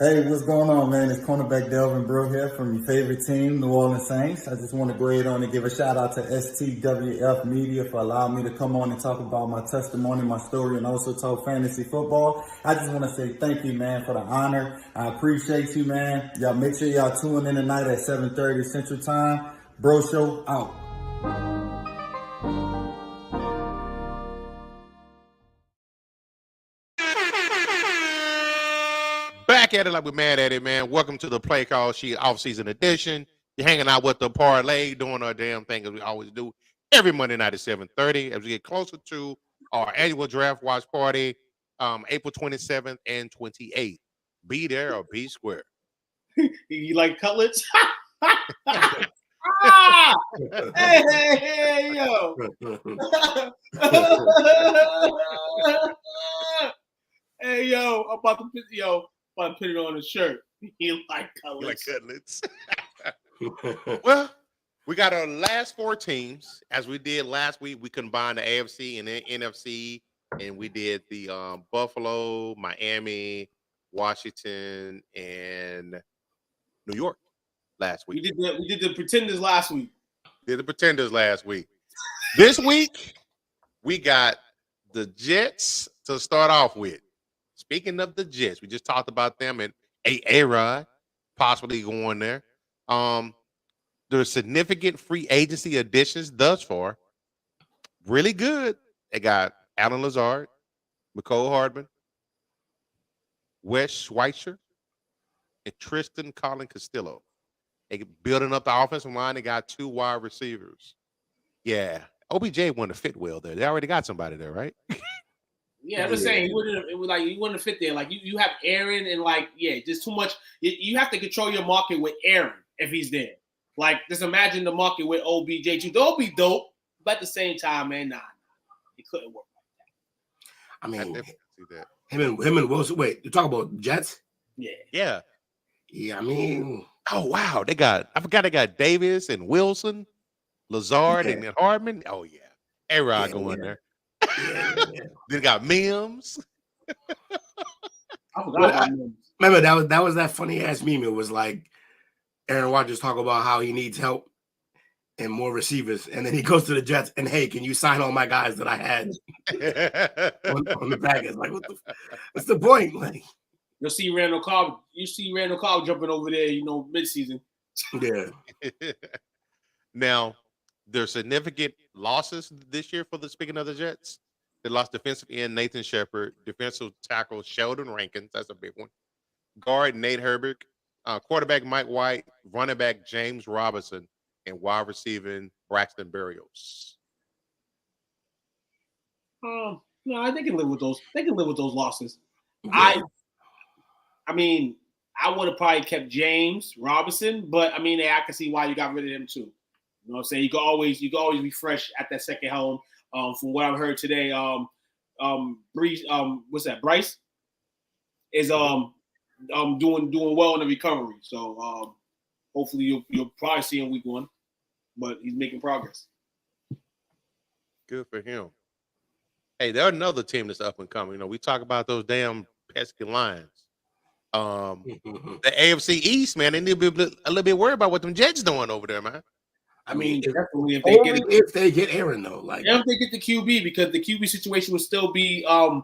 Hey, what's going on, man? It's cornerback Delvin Brew here from your favorite team, New Orleans Saints. I just want to go ahead on and give a shout out to STWF Media for allowing me to come on and talk about my testimony, my story, and also talk fantasy football. I just want to say thank you, man, for the honor. I appreciate you, man. Y'all make sure y'all tune in tonight at 7:30 Central Time. Bro Show out. Back at it like we're mad at it, man. Welcome to the Play Call Sheet off-season edition. You're hanging out with the parlay, doing our damn thing as we always do every Monday night at 7:30 as we get closer to our annual draft watch party, April 27th and 28th. Be there or be square. You like cutlets? Hey, yo. Hey, yo, I'm about to put it on a shirt. You like cutlets. Well, we got our last four teams. As we did last week, we combined the AFC and the NFC, and we did the Buffalo, Miami, Washington, and New York last week. We did the Pretenders last week. This week, we got the Jets to start off with. Speaking of the Jets, we just talked about them and A-Rod possibly going there. There's significant free agency additions thus far. Really good. They got Alan Lazard, McCole Hardman, Wes Schweitzer, and Tristan Colin Castillo. They building up the offensive line. They got two wide receivers. Yeah, OBJ wouldn't have fit well there. They already got somebody there, right? Yeah, I'm just saying, you wouldn't fit there. Like you have Aaron and just too much. You have to control your market with Aaron if he's there. Like, just imagine the market with OBJ too. They'll be dope, but at the same time, man, nah, it couldn't work like that. I mean, him and Wilson. Wait, you talk about Jets? Yeah. I mean, oh wow, I forgot they got Davis and Wilson, Lazard and then Hardman. Oh yeah, A-Rod going there. They got Mims. I forgot about Mims. Remember that was that funny ass meme. It was like Aaron Rodgers talk about how he needs help and more receivers, and then he goes to the Jets and, hey, can you sign all my guys that I had on the package? Like, what's the point? Like, you'll see Randall Cobb. You see Randall Cobb jumping over there, midseason. Yeah. Now, there's significant losses this year speaking of the Jets. They lost defensive end Nathan Shepard, defensive tackle Sheldon Rankins. That's a big one. Guard Nate Herbert, quarterback Mike White, running back James Robinson, and wide receiver Braxton Berrios. No, they can live with those. They can live with those losses. Yeah. I mean, I would have probably kept James Robinson, but I mean, I can see why you got rid of him too. You know what I'm saying? You can always refresh at that second home. From what I've heard today, Breeze, what's that? Bryce is doing well in the recovery. So hopefully you'll probably see him week 1, but he's making progress. Good for him. Hey, they're another team that's up and coming. You know, we talk about those damn pesky Lions. The AFC East, man, they need to be a little bit worried about what them Jets doing over there, man. I mean, definitely if they get Aaron though, like if they get the QB, because the QB situation will still be a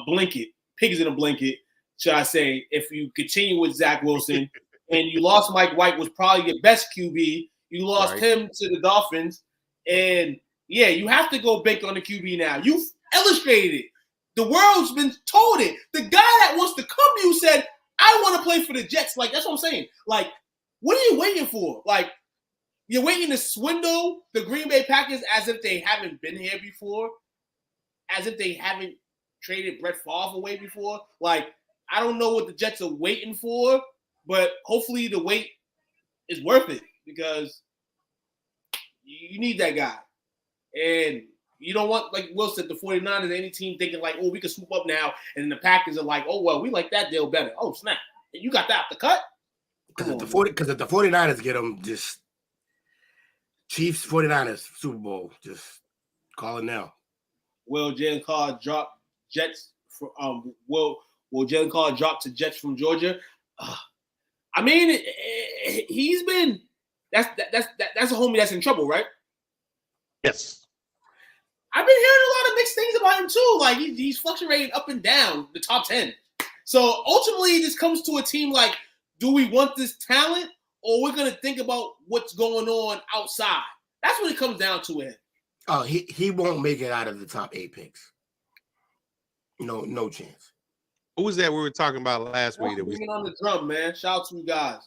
blanket, pigs in a blanket, should I say? If you continue with Zach Wilson and you lost Mike White, was probably your best QB, you lost him to the Dolphins, and yeah, you have to go bank on the QB now. You've illustrated it. The world's been told it. The guy that wants to come to you said, I want to play for the Jets. Like, that's what I'm saying. Like, what are you waiting for? Like, you're waiting to swindle the Green Bay Packers as if they haven't been here before, as if they haven't traded Brett Favre away before. Like, I don't know what the Jets are waiting for, but hopefully the wait is worth it because you need that guy. And you don't want, like Will said, the 49ers, any team thinking like, oh, we can swoop up now. And the Packers are like, oh, well, we like that deal better. Oh, snap. And you got that off the cut? Because if the 49ers get them, just Chiefs, 49ers, Super Bowl, just call it now. Will Jalen Carr drop Jets? Will Jalen Carr drop to Jets from Georgia? I mean, he's been that's a homie that's in trouble, right? Yes. I've been hearing a lot of mixed things about him too. Like he's fluctuating up and down the top 10. So ultimately, this comes to a team like, do we want this talent, or we're gonna think about what's going on outside? That's what it comes down to. Him. Oh, he won't make it out of the top 8 picks. No chance. Who was that we were talking about last week? That we on the drum, man. Shout out to you guys.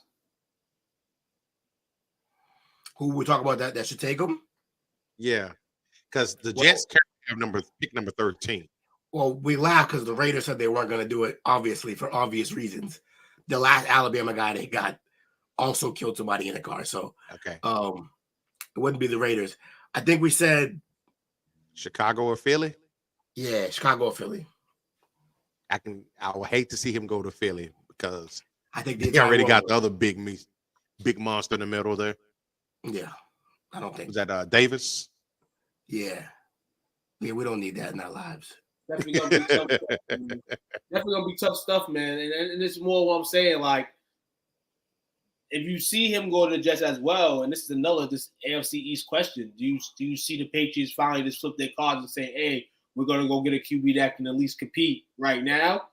Who we talk about that should take him? Yeah, because the Jets have pick number 13. Well, we laugh because the Raiders said they weren't going to do it, obviously, for obvious reasons. The last Alabama guy they got also killed somebody in a car. So, okay, it wouldn't be the Raiders. I think we said Chicago or Philly. Yeah, Chicago or Philly. I would hate to see him go to Philly because I think they already got the other big monster in the middle there. Yeah, I don't think. Was that Davis? Yeah, we don't need that in our lives. Definitely gonna be tough. Definitely gonna be tough stuff, man. And it's more what I'm saying. Like, if you see him go to the Jets as well, and this is this AFC East question: Do you see the Patriots finally just flip their cards and say, "Hey, we're gonna go get a QB that can at least compete right now,"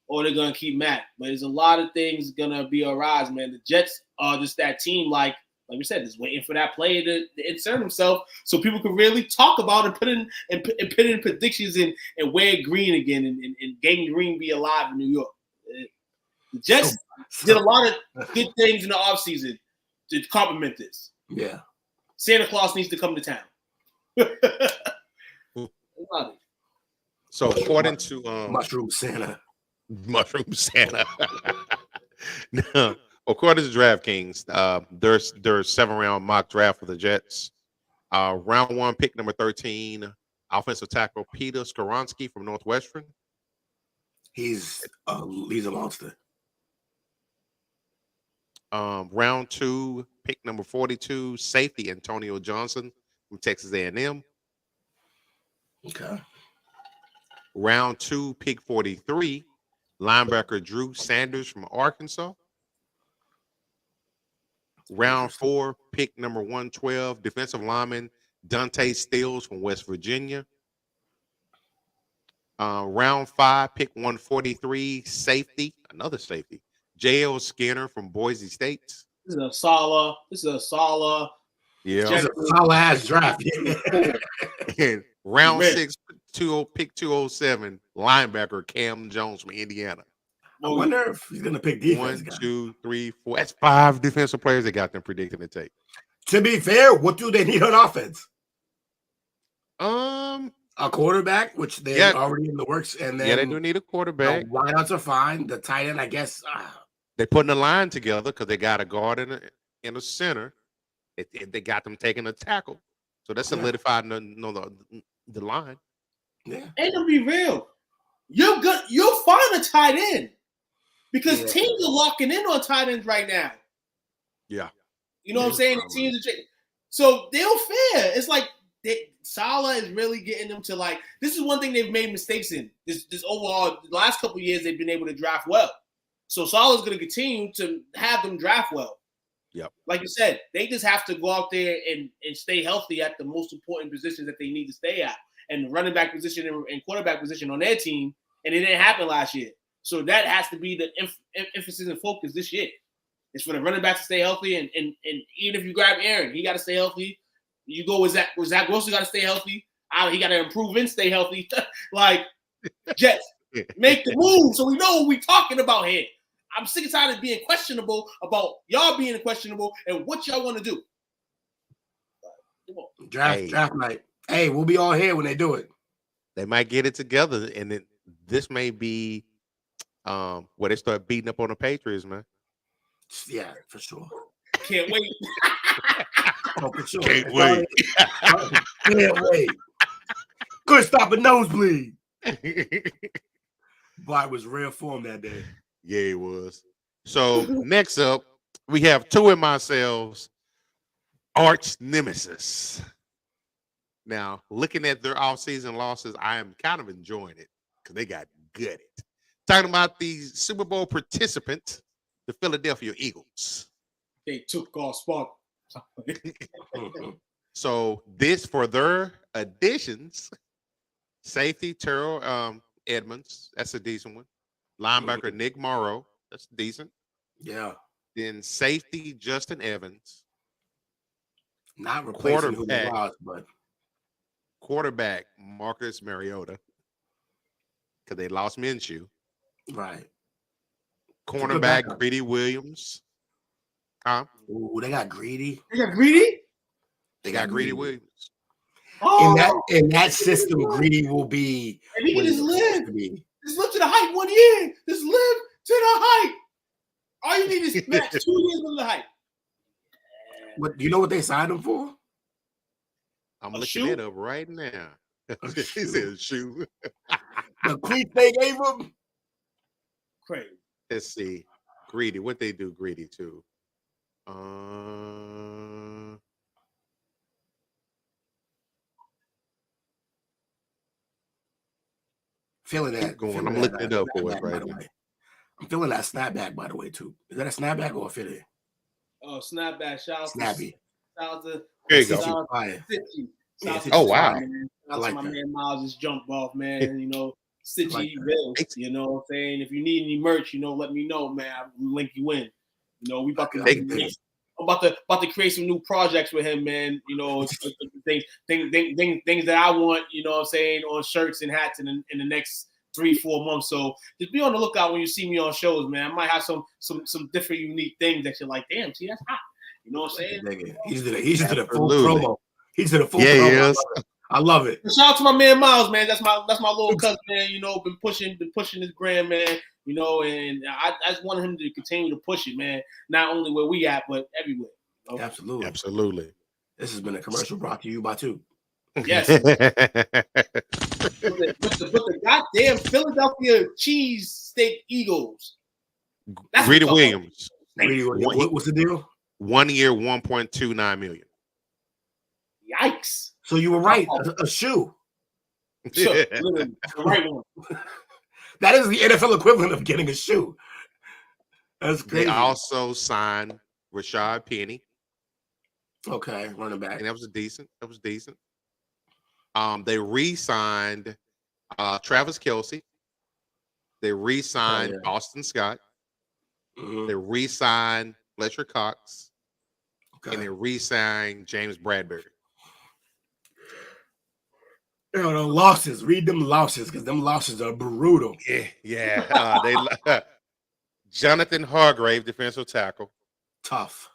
or they're gonna keep Matt? But there's a lot of things gonna be a rise, man. The Jets are just that team, like we said, just waiting for that player to insert himself so people can really talk about and put in predictions and wear green again and Gang Green be alive in New York. The Jets did a lot of good things in the offseason to complement this. Yeah. Santa Claus needs to come to town. So according to Mushroom Santa. No. According to DraftKings, there's 7-round mock draft for the Jets. Round 1, pick number 13, offensive tackle Peter Skoronski from Northwestern. He's a monster. Round 2, pick number 42, safety Antonio Johnson from Texas A&M. Okay. Round 2, pick 43, linebacker Drew Sanders from Arkansas. Round 4, pick number 112, defensive lineman Dante Stills from West Virginia. Round 5, pick 143, safety, another safety, J.L. Skinner from Boise State. This is a solid. Yeah. It's a solid ass draft. And round 6, pick 207, linebacker Cam Jones from Indiana. I wonder if he's going to pick defense. 1, 2, 3, 4. That's 5 defensive players they got them predicting to take. To be fair, what do they need on offense? A quarterback, which they're already in the works, and then they do need a quarterback. The wideouts are fine. The tight end, I guess, they're putting a line together because they got a guard in a center. They got them taking a tackle, so that solidified the line. Yeah. And to be real, you're good. You'll find a tight end because teams are locking in on tight ends right now. Yeah. You know what I'm saying? Teams are so they'll fair. It's like Saleh is really getting them to like. This is one thing they've made mistakes in. This overall, the last couple of years they've been able to draft well. So Saleh's going to continue to have them draft well. Yep. Like you said, they just have to go out there and stay healthy at the most important positions that they need to stay at, and the running back position and quarterback position on their team. And it didn't happen last year. So that has to be the emphasis and focus this year. It's for the running back to stay healthy, and even if you grab Aaron, he got to stay healthy. You go with Zach Wilson, got to stay healthy. He got to improve and stay healthy. Like, Jets, make the move so we know what we're talking about here. I'm sick and tired of being questionable about y'all being questionable and what y'all want to do. Draft night. Hey, we'll be all here when they do it. They might get it together, and this may be where they start beating up on the Patriots, man. Yeah, for sure. Can't wait. Oh, for sure. Can't wait. Can't wait. Couldn't stop a nosebleed. But was rare form that day. Yeah, it was. So next up, we have two in myself, arch nemesis. Now, looking at their offseason losses, I am kind of enjoying it because they got gutted. Talking about the Super Bowl participant, the Philadelphia Eagles. They took off spot. So this for their additions, safety Terrell Edmonds, that's a decent one. Linebacker Nick Morrow, that's decent. Yeah. Then safety Justin Evans. Not replacing who they lost, but quarterback Marcus Mariota, because they lost Minshew. Right. Cornerback Greedy Williams. Ooh, they got Greedy. They got Greedy? They got Greedy Williams. Oh. In that system, Greedy will be. And he can just live. Just live to the height 1 year. Just live to the height. All you need is match 2 years of the height. What do you know what they signed him for? I'm looking it up right now. He said shoe. The cleat they gave him. Crazy. Let's see. Greedy. What they do Greedy to? Feeling that. Going. I'm looking it up for us right now. I'm feeling that snapback, by the way, too. Is that a snapback or a fitted? Oh, snapback. Shout out Snappy. to there you go. Oh, wow. Shout out to my man Miles just jumped off, man. You know, Stitchy Bill. You know what I'm saying? If you need any merch, you know, let me know, man. I'll link you in. You know, we about to I'm about to create some new projects with him, man. You know, things that I want, you know what I'm saying, on shirts and hats in the next 3-4 months. So just be on the lookout when you see me on shows, man. I might have some different unique things that you're like, damn, see, that's hot. You know what I'm saying? He just did a full promo. He just did a full promo. Yes. I love it. Shout out to my man Miles, man. That's my little cousin, man. You know, been pushing this gram, man. You know, and I just want him to continue to push it, man. Not only where we at, but everywhere. You know? Absolutely. This has been a commercial brought to you by two. Yes. With the goddamn Philadelphia cheesesteak Eagles. That's Greedy Williams. What's the deal? 1 year, $1.29 million. Yikes. So you were right. A shoe. The right one. That is the NFL equivalent of getting a shoe. That's crazy. They also signed Rashad Penny. Okay, running back. And that was decent. They re-signed Travis Kelce. They re-signed Austin Scott. Mm-hmm. They re-signed Fletcher Cox. Okay. And they re-signed James Bradbury. You know, the losses. Read them losses because them losses are brutal. Yeah. Jonathan Hargrave, defensive tackle. Tough.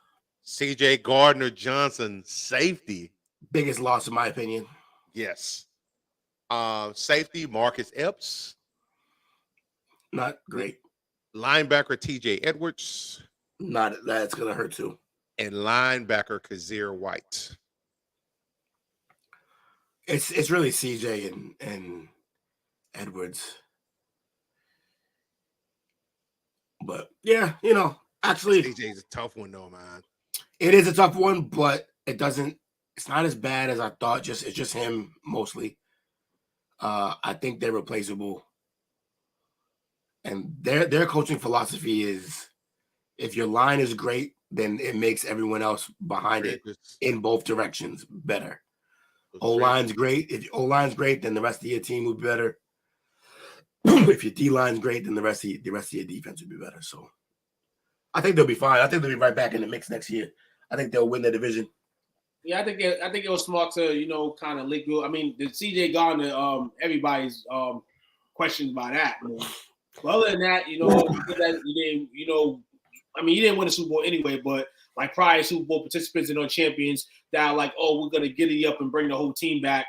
C.J. Gardner-Johnson, safety. Biggest loss, in my opinion. Yes. Safety, Marcus Epps. Not great. Linebacker, T.J. Edwards. That's going to hurt, too. And linebacker, Kazir White. It's really CJ and Edwards. But yeah, you know, actually, CJ's a tough one though, man. It is a tough one, but it doesn't. It's not as bad as I thought. It's just him mostly. I think they're replaceable, and their coaching philosophy is, if your line is great, then it makes everyone else behind it in both directions better. O-line's great. If your O-line's great, then the rest of your team will be better. If your D-line's great, then the rest of your defense will be better. So I think they'll be fine. I think they'll be right back in the mix next year. I think they'll win the division. Yeah, I think it was smart to, kind of lick go. I mean, the CJ Gardner, everybody's questioned by that. But other than that, you didn't, you didn't win the Super Bowl anyway, but like prior Super Bowl participants and champions that are like, oh, we're gonna giddy up and bring the whole team back.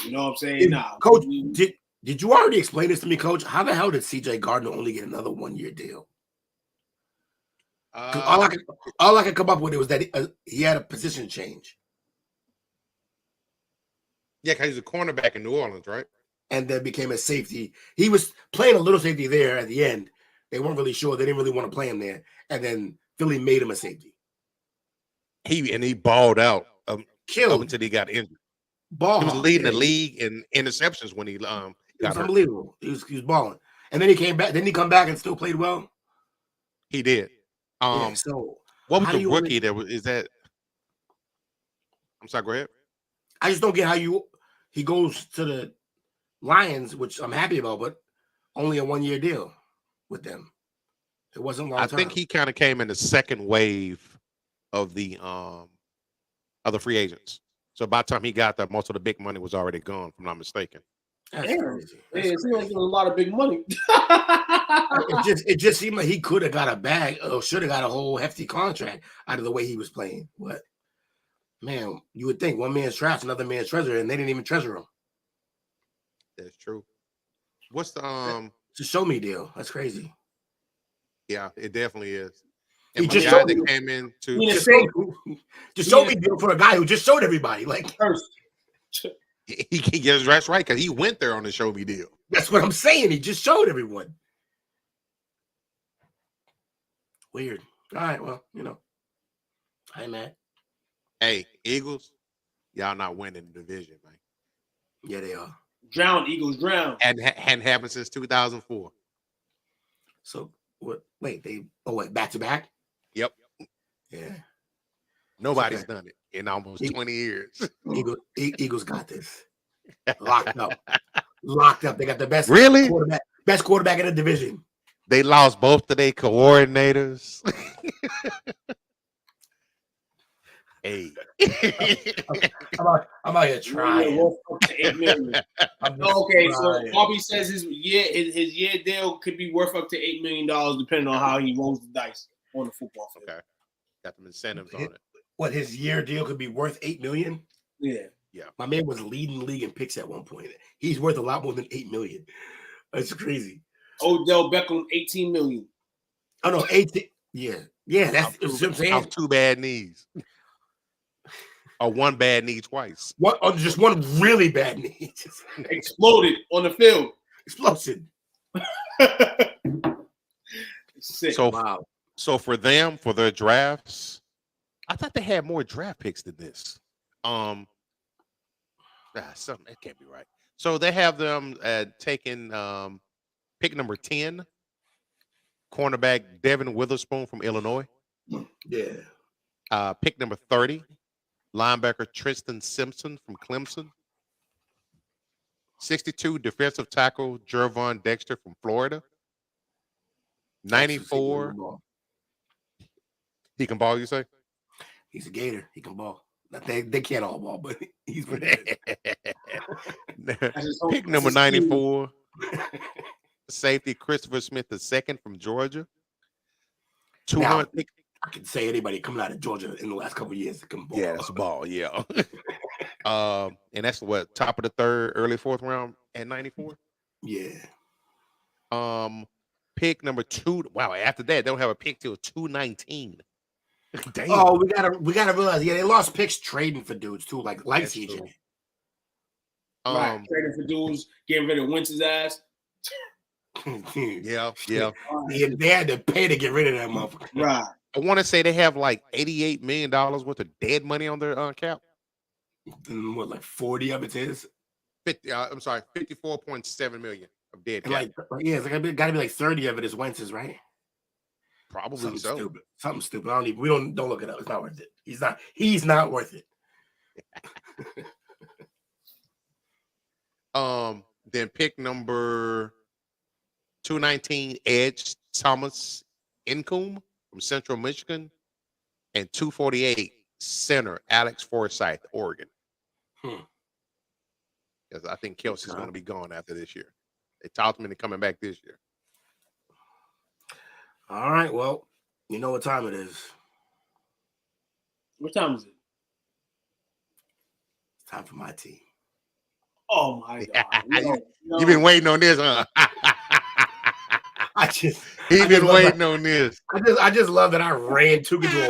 You know what I'm saying? Nah, Coach, did you already explain this to me, Coach? How the hell did CJ Gardner only get another 1-year deal? All I could come up with was that he had a position change. Yeah, because he's a cornerback in New Orleans, right? And then became a safety. He was playing a little safety there at the end. They weren't really sure. They didn't really want to play him there. And then Philly made him a safety. He balled out Killed until he got injured. He was leading the league in interceptions when he got it was hurt. unbelievable. He was balling. And then he came back. Didn't he come back and still played well? He did. So what was the rookie that was? Is that? I'm sorry. Go ahead. I just don't get how he goes to the Lions, which I'm happy about, but only a 1-year deal with them. It wasn't long term. I think he kind of came in the second wave of the free agents. So by the time he got there, most of the big money was already gone, if I'm not mistaken. That's crazy. It seems like a lot of big money. it just seemed like he could have got a bag or should have got a whole hefty contract out of the way he was playing. But man, you would think one man's trash, another man's treasure, and they didn't even treasure him. That's true. What's the It's a show me deal. That's crazy. Yeah, it definitely is. And He just guy showed that you. came in to Just show me deal for a guy who just showed everybody. Like first. He gets that's right because he went there on the show me deal. That's what I'm saying. He just showed everyone. Weird. All right. Well, hi, man. Hey, Eagles, y'all not winning the division, man. Yeah, they are. Drown, Eagles drown. Hadn't happened since 2004. So what? Wait, back to back? Yep. Yeah. Nobody's done it in almost 20 years. Eagles got this. Locked up. Locked up. They got the best quarterback in the division. They lost both of their coordinators. Hey. I'm out here trying. Okay, so Bobby says his year deal could be worth up to $8 million depending on how he rolls the dice on the football field. Okay. Got them incentives on it. What, his year deal could be worth $8 million? Yeah. Yeah. My man was leading the league in picks at one point. He's worth a lot more than $8 million. That's crazy. Odell Beckham, $18 million. Oh no, 18. Yeah. Yeah, that's what I'm saying. Off 2 bad knees. Or 1 bad knee twice. What? Or just 1 really bad knee. Exploded on the field. Explosion. Sick. So, wow. So for them, for their drafts, I thought they had more draft picks than this. Something that can't be right. So they have them taking pick number 10, cornerback Devin Witherspoon from Illinois. Yeah. Pick number 30, linebacker Tristan Simpson from Clemson. 62, defensive tackle Jervon Dexter from Florida. 94. He can ball, you say? He's a Gator. He can ball. They can't all ball, but he's pretty good. Pick number 94. Safety Christopher Smith II from Georgia. 200. Now, I can say anybody coming out of Georgia in the last couple of years that can ball. Yeah, that's a ball. Yeah. And that's what, top of the 3rd, early 4th round at 94. Yeah. Pick number 2. Wow. After that, they don't have a pick till 219. Damn. Oh, we gotta realize. Yeah, they lost picks trading for dudes too, like CJ. Right, trading for dudes, getting rid of Wentz's ass. Yeah. They had to pay to get rid of that motherfucker. Right. I want to say they have like $88 million worth of dead money on their cap. And what, like 40 of it is? 54.7 million of dead cap. It's got to be like 30 of it is Wentz's, right? Probably Something so. Stupid. Something stupid. Don't look it up. It's not worth it. He's not worth it. Then pick number 219, Edge Thomas Incombe from Central Michigan, and 248 center Alex Forsyth, Oregon. Because I think Kelsey's going to be gone after this year. They talked him into coming back this year. All right. Well, you know what time it is. What time is it? It's time for my team. Oh my God! You've been waiting on this, huh? He's been waiting on this. I just love that I ran Tuka to a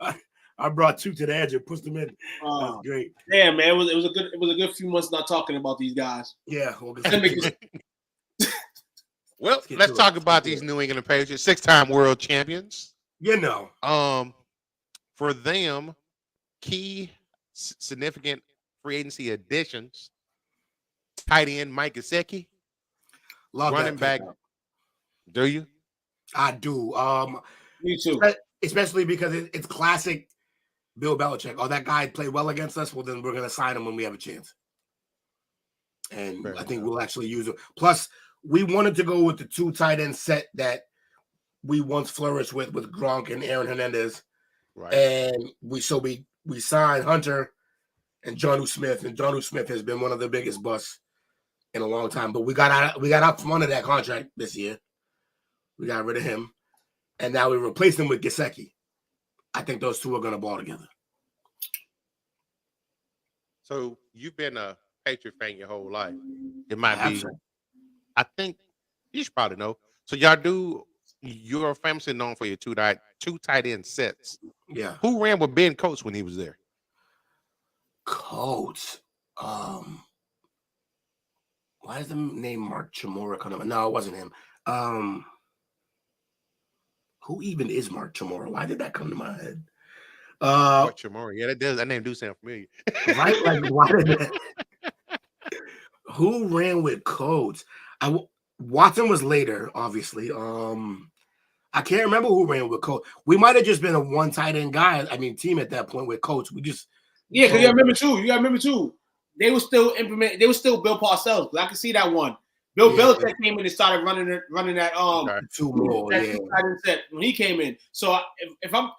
wall. I brought two to the edge and pushed them in. That's great. Yeah, man, it was a good few months not talking about these guys. Yeah. Well, let's talk about these New England Patriots, 6-time world champions. For them, key significant free agency additions: tight end Mike Gesicki, running back. Do you? I do. Me too. Especially because it's classic Bill Belichick. Oh, that guy played well against us. Well, then we're going to sign him when we have a chance. And I think we'll actually use it. Plus, we wanted to go with the 2 tight end set that we once flourished with Gronk and Aaron Hernandez. Right. And we signed Hunter and Jonnu Smith. And Jonnu Smith has been one of the biggest busts in a long time. But we got out from under that contract this year. We got rid of him. And now we replaced him with Gesicki. I think those two are going to ball together. So you've been a Patriot fan your whole life. It might be. I think you should probably know. So you're famously known for your two tight end sets. Yeah. Who ran with Ben Coates when he was there? Coates. Why is the name Mark Chamorro coming up? No, it wasn't him. Who even is Mark Chamorro? Why did that come to my head? Mark Chamorro. Yeah, that name do sound familiar. Right? Like, why did that? Who ran with Coates? Watson was later, obviously. I can't remember who ran with Coates. We might have just been a one tight end team at that point with Coates. Because you got to remember too. They were still Bill Parcells. I can see that one. Bill Belichick came in and started running that 2 more. Set when he came in. So if I'm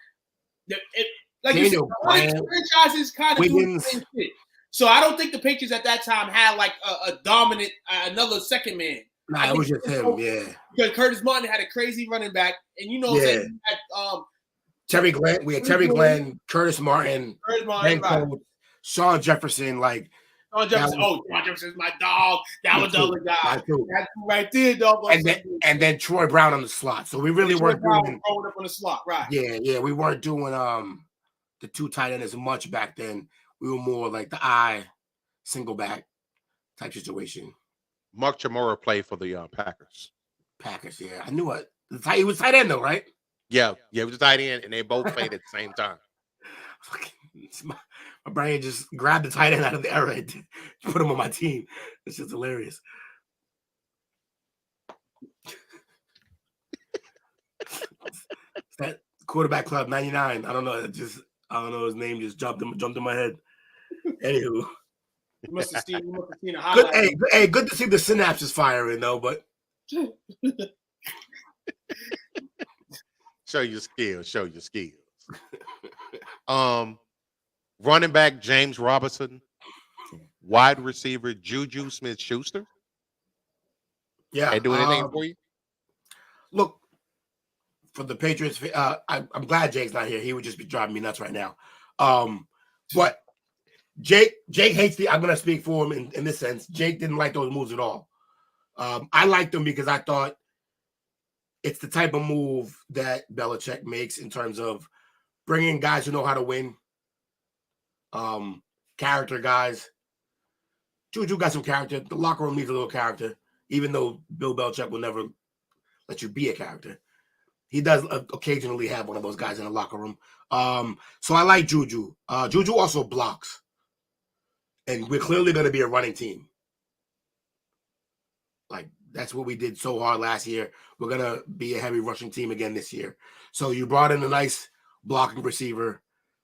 like Daniel you said, franchises kind of doing the same shit. So I don't think the Patriots at that time had like a dominant another second man. Nah, it was just him. Because Curtis Martin had a crazy running back, and Terry Glenn. We had Terry Glenn, Curtis Martin, Ben Coates, Sean Jefferson. Sean Jefferson's my dog. That was the other guy. That's right there, dog. And then Troy Brown on the slot. So we really weren't doing up on the slot, right? Yeah. We weren't doing the 2 tight end as much back then. We were more like the single back type situation. Mark Chamorro played for the Packers. Yeah. I knew it. He was tight end though, right? Yeah, he was tight end, and they both played at the same time. My brain just grabbed the tight end out of the air and put him on my team. It's just hilarious. That quarterback club 99. I don't know. His name just jumped in my head. Anywho. You must have seen a highlight. Good to see the synapses firing though, but show your skills. Running back James Robinson, wide receiver Juju Smith-Schuster. Yeah, they do anything for you? Look, for the Patriots, I'm glad Jake's not here. He would just be driving me nuts right now. But Jake hates I'm going to speak for him in this sense. Jake didn't like those moves at all. I liked them because I thought it's the type of move that Belichick makes in terms of bringing guys who know how to win, character guys. Juju got some character. The locker room needs a little character, even though Bill Belichick will never let you be a character. He does occasionally have one of those guys in the locker room. So I like Juju. Juju also blocks. And we're clearly going to be a running team. Like, that's what we did so hard last year. We're going to be a heavy rushing team again this year. So you brought in a nice blocking receiver.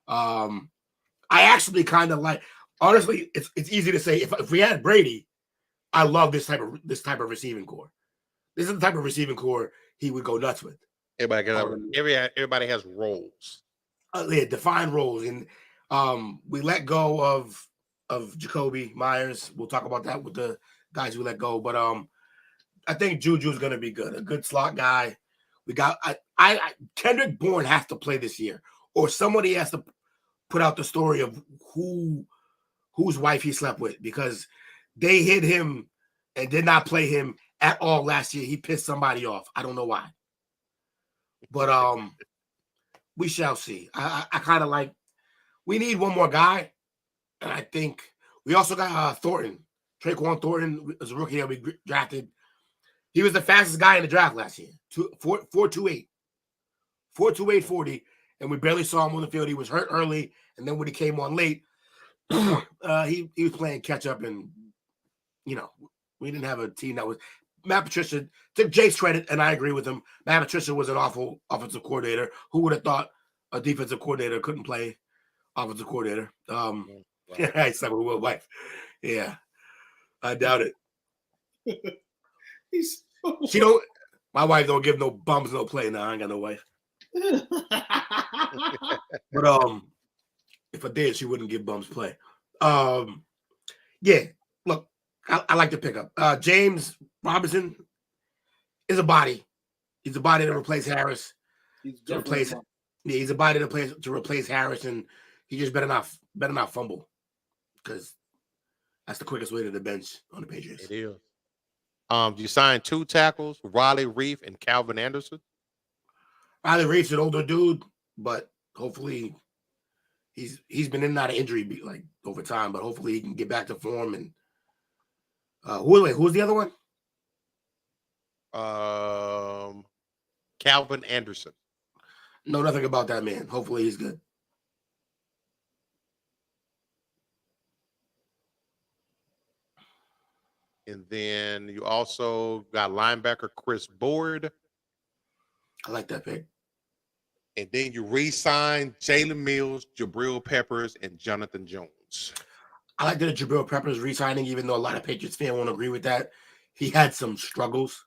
I actually kind of like, honestly, it's easy to say, if we had Brady, I love this type of receiving core. This is the type of receiving core he would go nuts with. Everybody has roles. Yeah, defined roles. And we let go of Jacoby Myers. We'll talk about that with the guys we let go. But I think Juju's going to be good. A good slot guy. We got Kendrick Bourne has to play this year, or somebody has to put out the story of whose wife he slept with, because they hit him and did not play him at all last year. He pissed somebody off. I don't know why. But we shall see. I kind of like, we need one more guy. And I think we also got Thornton. Traquan Thornton is a rookie that we drafted. He was the fastest guy in the draft last year. 4.28. 4.28 40. And we barely saw him on the field. He was hurt early. And then when he came on late, he was playing catch up. And, we didn't have a team that was. Matt Patricia, to Jake's credit, and I agree with him, Matt Patricia was an awful offensive coordinator. Who would have thought a defensive coordinator couldn't play offensive coordinator? I slept with Will wife. Yeah, I doubt it. My wife don't give no bums no play. Now I ain't got no wife. But if I did, she wouldn't give bums play. Yeah, look, I like the pickup. James Robinson is a body. He's a body to replace Harris. He's a body to replace Harris, and he just better not fumble, because that's the quickest way to the bench on the Patriots. It is. You signed 2 tackles, Riley Reef and Calvin Anderson. Riley Reef's an older dude, but hopefully he's been in and out of injury like over time, but hopefully he can get back to form. And who's the other one? Calvin Anderson. Know nothing about that man. Hopefully he's good. And then you also got linebacker Chris Board. I like that pick. And then you re-signed Jalen Mills, Jabril Peppers, and Jonathan Jones. I like that Jabril Peppers re-signing, even though a lot of Patriots fans won't agree with that. He had some struggles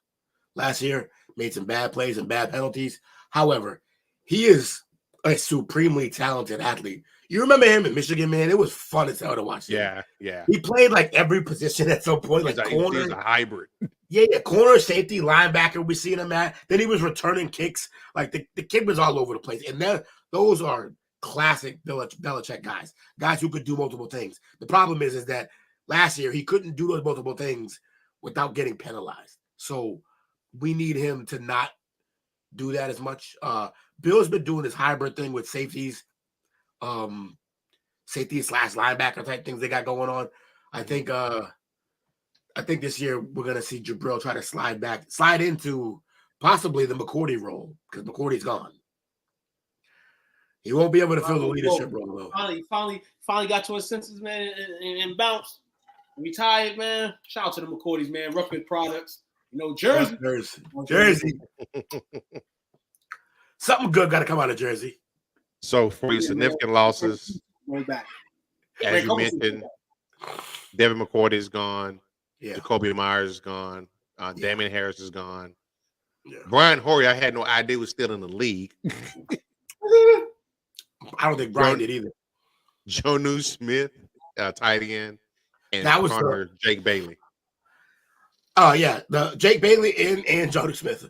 last year, made some bad plays and bad penalties. However, he is a supremely talented athlete. You remember him in Michigan, man? It was fun as hell to watch him. Yeah. He played like every position at some point, like corner. He's a hybrid. Yeah, corner, safety, linebacker. We seen him at. Then he was returning kicks. Like the kid was all over the place. And then those are classic Belichick guys who could do multiple things. The problem is that last year he couldn't do those multiple things without getting penalized. So we need him to not do that as much. Bill's been doing this hybrid thing with safeties, safety/linebacker type things they got going on. I think this year we're gonna see Jabril try to slide into possibly the McCourty role, because McCourty's gone. He won't be able to fill the leadership role though. Finally got to his senses, man, and bounced. Retired, man. Shout out to the McCourtys, man. Rugby products. Jersey. Something good got to come out of Jersey. So for your significant losses, going back, as you mentioned, Devin McCourty is gone. Yeah. Jacoby Myers is gone. Damian Harris is gone. Yeah. Brian Hoyer, I had no idea was still in the league. I don't think Brian did either. Jonnu Smith, tight end, and that was Jake Bailey. Oh yeah, the Jake Bailey and Jonnu Smith.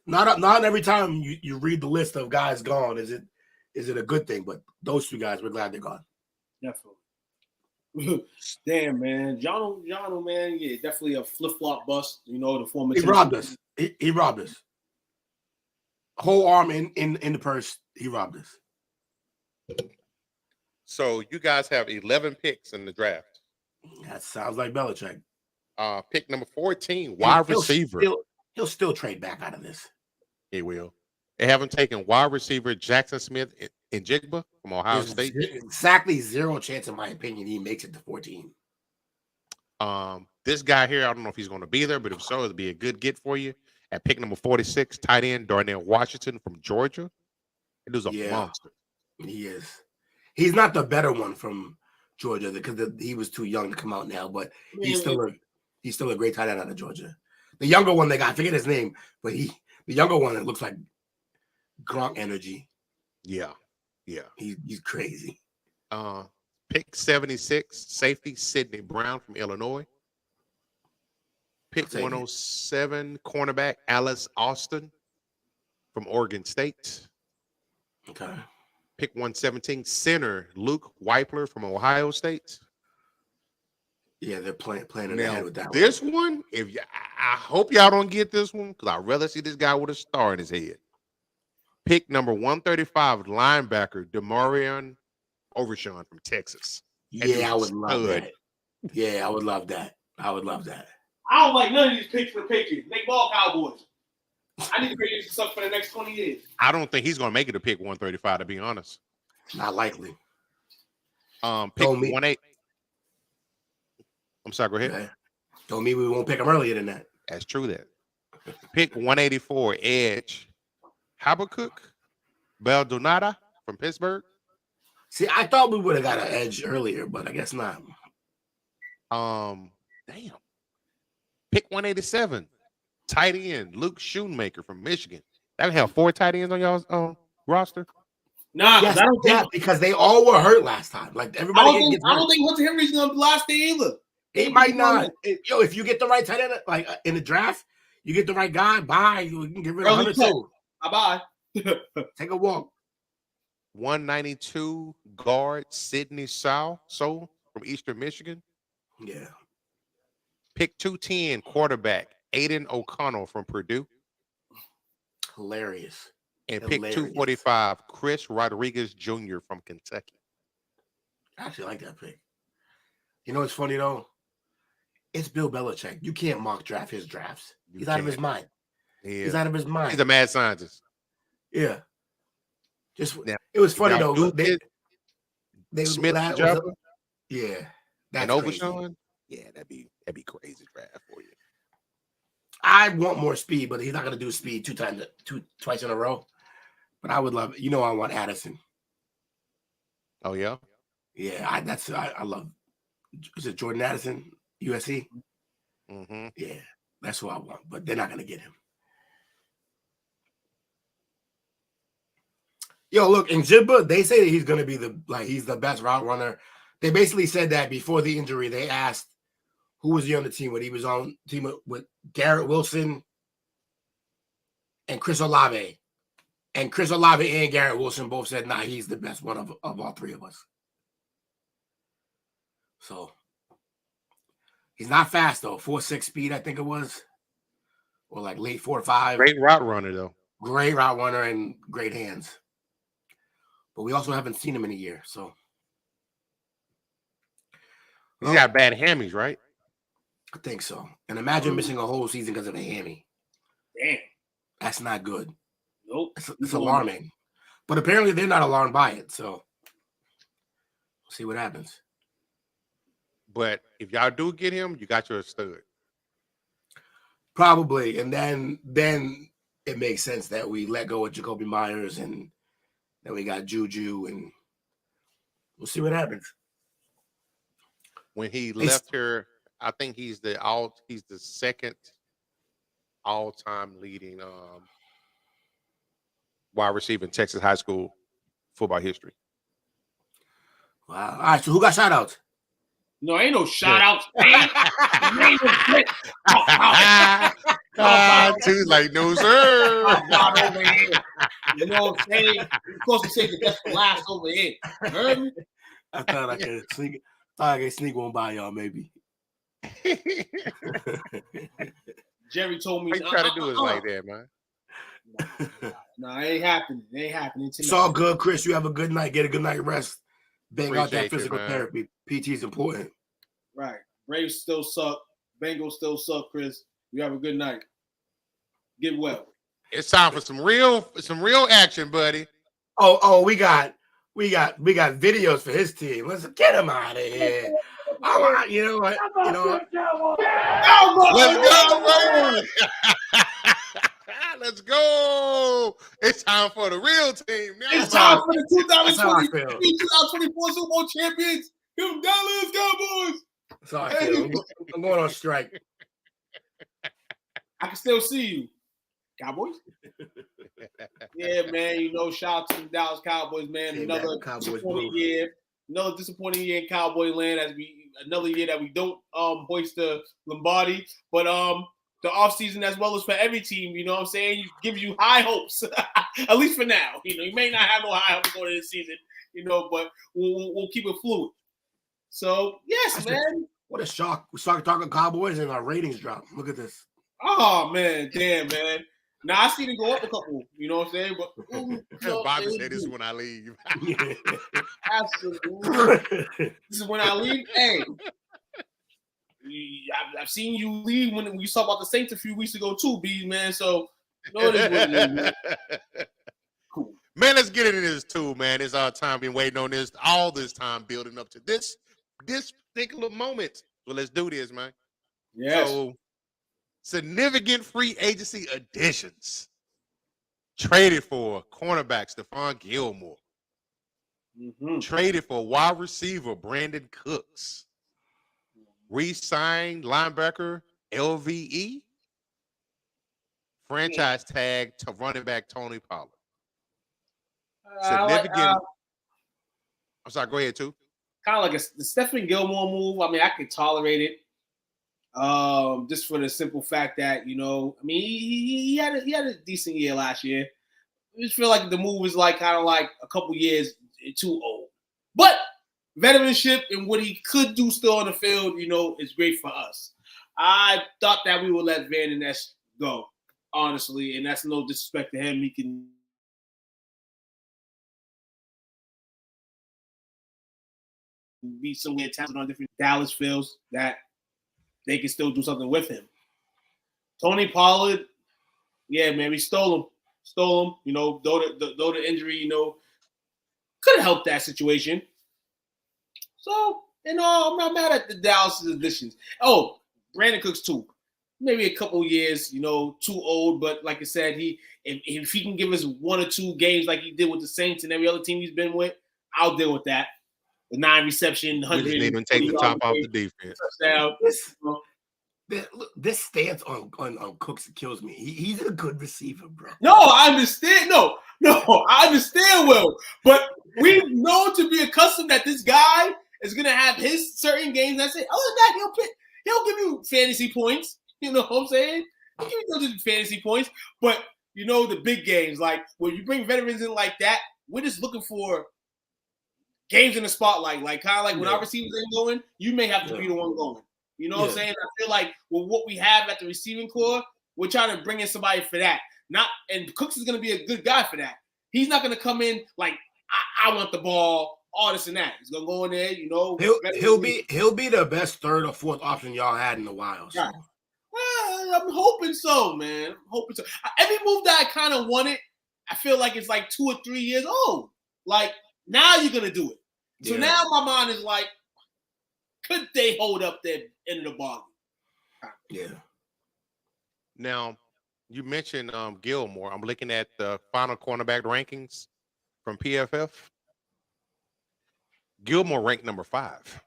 Not every time you read the list of guys gone is it a good thing, but those 2 guys, we're glad they're gone. Definitely. Damn, man. Jono, man, yeah, definitely a flip-flop bust. The former. He robbed us. He robbed us. Whole arm in the purse. He robbed us. So you guys have 11 picks in the draft. That sounds like Belichick. Pick number 14, wide receiver. He'll still trade back out of this. He will. They haven't taken wide receiver Jackson Smith and Jigba from Ohio State. Exactly 0 chance, in my opinion, he makes it to 14. This guy here, I don't know if he's going to be there, but if so, it'll be a good get for you. At pick number 46, tight end Darnell Washington from Georgia. It was a monster. He is. He's not the better one from Georgia because he was too young to come out now, but he's still a great tight end out of Georgia. The younger one they got, I forget his name, but the younger one that looks like Gronk energy. Yeah. He's crazy. Pick 76, safety Sidney Brown from Illinois. Pick 107, cornerback Alice Austin from Oregon State. Okay. Pick 117, center Luke Weipler from Ohio State. Yeah, they're playing in the head with that this one. I hope y'all don't get this one because I'd rather see this guy with a star in his head. Pick number 135, linebacker Demarion Overshawn from Texas. Yeah, I would love that. Yeah, I would love that. I don't like none of these picks for the Patriots. They ball Cowboys. I need to create some stuff for the next 20 years. I don't think he's going to make it to pick 135, to be honest. Not likely. Pick 18. I'm sorry, go ahead. Okay. Don't mean we won't pick him earlier than that. That's true that. Pick 184, edge Habakkuk Baldonada from Pittsburgh. See, I thought we would have got an edge earlier, but I guess not. Damn. Pick 187, tight end Luke Schoonmaker from Michigan. That would have 4 tight ends on y'all's roster. Nah, yes, I don't think because they all were hurt last time. Like everybody, I don't think Hunter Henry's gonna be last day either. It might not. If you get the right tight end, like in the draft, you get the right guy. Bye. You can get rid of Hunter too. Bye. Take a walk. 192 guard Sidney Sow from Eastern Michigan. Yeah. Pick 210 quarterback Aiden O'Connell from Purdue. Hilarious. And pick 245 Chris Rodriguez Jr. from Kentucky. I actually like that pick. You know what's funny though? It's Bill Belichick. You can't mock draft his drafts. He's out of his mind. He's out of his mind. He's a mad scientist. Yeah. It was funny though. They Smith, yeah, and Overshawn. Yeah, that'd be crazy draft for you. I want more speed, but he's not going to do speed twice in a row. But I would love it. I want Addison. Oh yeah, yeah. I love. Is it Jordan Addison, USC? Mm-hmm. Yeah, that's who I want. But they're not going to get him. Yo, look, in Jibba, they say that he's going to be he's the best route runner. They basically said that before the injury. They asked who was he on the team with. He was on the team with Garrett Wilson and Chris Olave. And Chris Olave and Garrett Wilson both said, nah, he's the best one of all three of us. So he's not fast, though. 4.6 speed, I think it was. Or like late 4.5. Great route runner, though. Great route runner and great hands. But we also haven't seen him in a year, so. He's got bad hammies, right? I think so. And imagine missing a whole season because of a hammy. Damn. That's not good. Nope. It's alarming. But apparently they're not alarmed by it, so we'll see what happens. But if y'all do get him, you got your stud. Probably. And then it makes sense that we let go of Jacoby Myers and then we got Juju, and we'll see what happens. When he left here, I think he's the second all-time leading wide receiver in Texas high school football history. Wow. All right, so who got shout-outs? No, ain't no shout-outs. Two's like, no, sir. You know what I'm saying? You're supposed to say the best for last over here. Heard me? I thought I could sneak one by y'all, maybe. Jerry told me. What you try to do is like that, man. No, it ain't happening. It ain't happening tonight. It's all good, Chris. You have a good night. Get a good night rest. Bang out that Appreciate you, physical man. therapy. PT is important. Right. Braves still suck. Bengals still suck, Chris. You have a good night. Get well. It's time for some real action, buddy. Oh, we got videos for his team. Let's get him out of here. You know what? Let's go, baby. Let's go. It's time for the real team now. It's time for the 2024 Super Bowl champions, them Dallas Cowboys. That's how I feel. I'm going on strike. I can still see you, Cowboys. Yeah, man. You know, shout out to the Dallas Cowboys, man. Another disappointing year in Cowboy land another year that we don't hoist the Lombardi, but the offseason as well as for every team, you know what I'm saying, gives you high hopes, at least for now. You know, you may not have no high hopes going into this season, you know, but we'll keep it fluid. So, yes, man. What a shock. We started talking Cowboys and our ratings dropped. Look at this. Oh, man. Damn, man. Now, I see them go up a couple, you know what I'm saying? But Bobby said this is when I leave. Absolutely. This is when I leave. Hey, I've seen you leave when you talked about the Saints a few weeks ago too, B, man. So, it is what it is, man. Cool. Man, let's get into this too, man. It's our time. Been waiting on this all this time, building up to this particular moment. So let's do this, man. Yes. So, significant free agency additions. Traded for cornerback Stephon Gilmore. Mm-hmm. Traded for wide receiver Brandon Cooks. Re-signed linebacker LVE. Franchise tag to running back Tony Pollard. Significant. I'm sorry, go ahead, too. Kind of like the Stephon Gilmore move. I mean, I could tolerate it. Just for the simple fact that, you know, I mean, he had a decent year last year. I just feel like the move is like kind of like a couple years too old. But veteranship and what he could do still on the field, you know, is great for us. I thought that we would let Van Ness go, honestly, and that's no disrespect to him. He can be somewhere talented on different Dallas fields that they can still do something with him. Tony Pollard, yeah, man, we stole him. You know, though the injury, you know, could have helped that situation. So, you know, I'm not mad at the Dallas additions. Oh, Brandon Cooks too. Maybe a couple years, you know, too old. But like I said, if he can give us 1 or 2 games like he did with the Saints and every other team he's been with, I'll deal with that. The 9 reception, 100. We just need to take the top off the defense. This stance on Cooks kills me. He's a good receiver, bro. No, I understand. No, I understand well. But we've known to be accustomed that this guy is going to have his certain games. I say, other than that, he'll give you fantasy points. You know what I'm saying? He'll give you those fantasy points. But, you know, the big games, like when you bring veterans in like that, we're just looking for games in the spotlight. Like kind of like when our receivers ain't going, you may have to be the one going. You know what I'm saying? I feel like with what we have at the receiving core, we're trying to bring in somebody for that. And Cooks is going to be a good guy for that. He's not going to come in like I want the ball, all this and that. He's going to go in there, you know. He'll be the best 3rd or 4th option y'all had in a while. So. Right. Well, I'm hoping so, man. I'm hoping so. Every move that I kind of wanted, I feel like it's like 2 or 3 years old. Like now you're going to do it. So now my mind is like, could they hold up their end of the bargain? Yeah. Now, you mentioned Gilmore. I'm looking at the final cornerback rankings from PFF. Gilmore ranked number 5,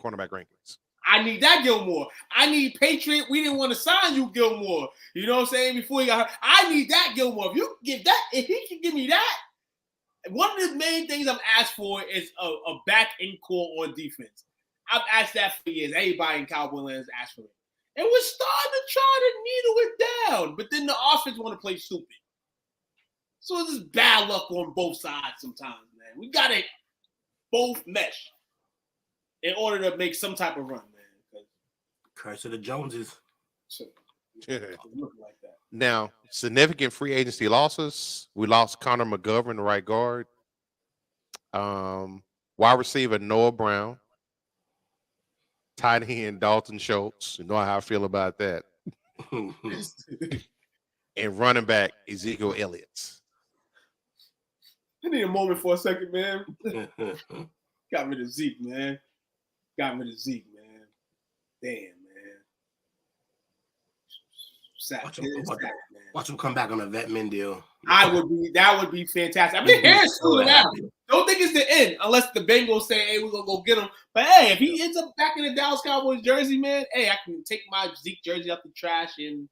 cornerback rankings. I need that Gilmore. I need Patriot. We didn't want to sign you, Gilmore. You know what I'm saying? Before he got hurt. I need that Gilmore. If he can give me that, one of the main things I've asked for is a back end core on defense. I've asked that for years. Everybody in Cowboy land has asked for it. And we're starting to try to needle it down. But then the offense want to play stupid. So it's just bad luck on both sides sometimes, man. We got to both mesh in order to make some type of run, man. Curse of the Joneses. Like that. Now, significant free agency losses. We lost Connor McGovern, the right guard. Wide receiver Noah Brown. Tight end Dalton Schultz. You know how I feel about that. And running back Ezekiel Elliott. I need a moment for a second, man. Got rid of Zeke, man. Damn, man. Watch him come back on a Vetman deal. That would be fantastic. I mean, Harris screwed him out. Don't think it's the end unless the Bengals say, hey, we're gonna go get him. But hey, if he ends up back in the Dallas Cowboys jersey, man, hey, I can take my Zeke jersey out the trash and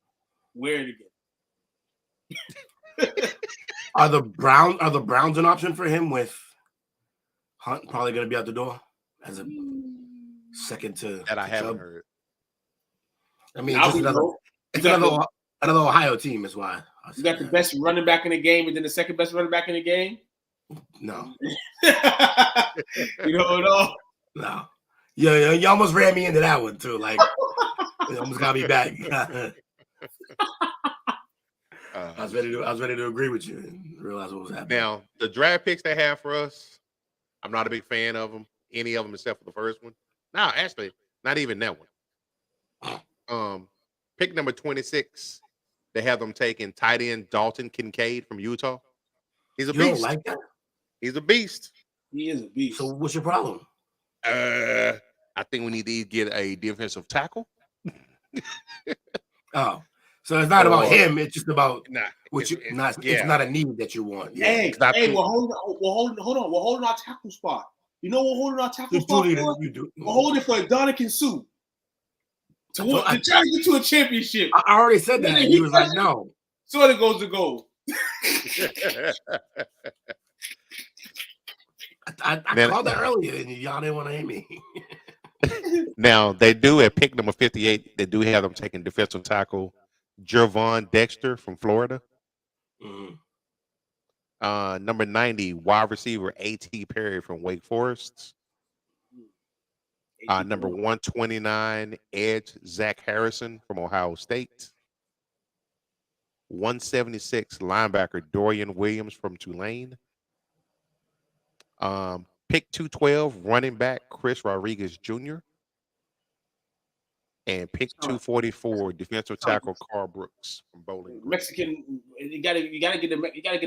wear it again. Are the Browns an option for him with Hunt probably gonna be out the door as a second to that I haven't heard. I mean, it's another Ohio team is why. You got the best running back in the game and then the second best running back in the game? No. You know it all? No. Yeah, you almost ran me into that one too. Like, you almost got me back. I was ready to agree with you and realize what was happening. Now, the draft picks they have for us, I'm not a big fan of them. Any of them except for the first one. No, actually, not even that one. Pick number 26. They have them taking tight end Dalton Kincaid from Utah. He's a beast. You don't like that? He's a beast. He is a beast. So what's your problem? I think we need to get a defensive tackle. Oh, so it's not about him. It's just about it's not a need that you want. Yeah. Hey, we're holding our tackle spot. You know, we're holding our tackle spot for? We're holding for Ndamukong Suh. To try to get to a championship. I already said that. He was like, no. So it goes to goal. I called that earlier, and y'all didn't want to hate me. Now, they do at pick number 58, they do have them taking defensive tackle Jervon Dexter from Florida. Mm-hmm. Number 90, wide receiver A.T. Perry from Wake Forest. Number 129, edge Zach Harrison from Ohio State. 176, linebacker Dorian Williams from Tulane. Pick 212, running back Chris Rodriguez Jr. And pick 244, defensive tackle Carl Brooks from Bowling Green. Mexican, you gotta get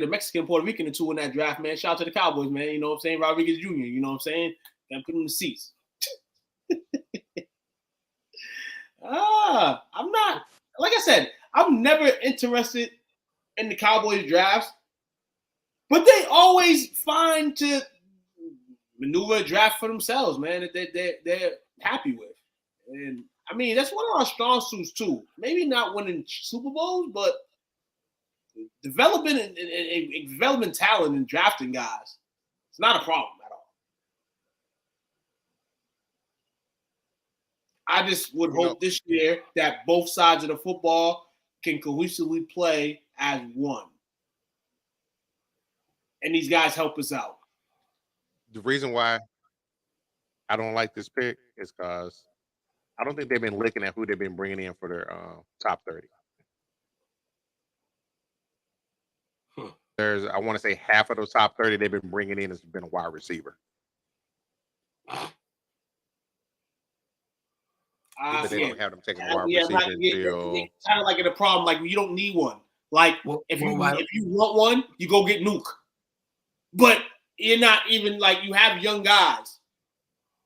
a Mexican Puerto Rican or two in that draft, man. Shout out to the Cowboys, man. You know what I'm saying? Rodriguez Jr. You know what I'm saying? Gotta put him in the seats. I'm not, like I said, I'm never interested in the Cowboys drafts, but they always find to maneuver a draft for themselves, man, that they're happy with. And I mean, that's one of our strong suits too. Maybe not winning Super Bowls, but developing and developing talent and drafting guys. It's not a problem at all. I just would hope this year that both sides of the football can cohesively play as one. And these guys help us out. The reason why I don't like this pick is because I don't think they've been looking at who they've been bringing in for their top 30. There's, I want to say half of those top 30 they've been bringing in has been a wide receiver. They don't have them taking a wide receiver until kind of like in a problem. Like you don't need one. Like if you want one, you go get Nuke. But you're not even like you have young guys.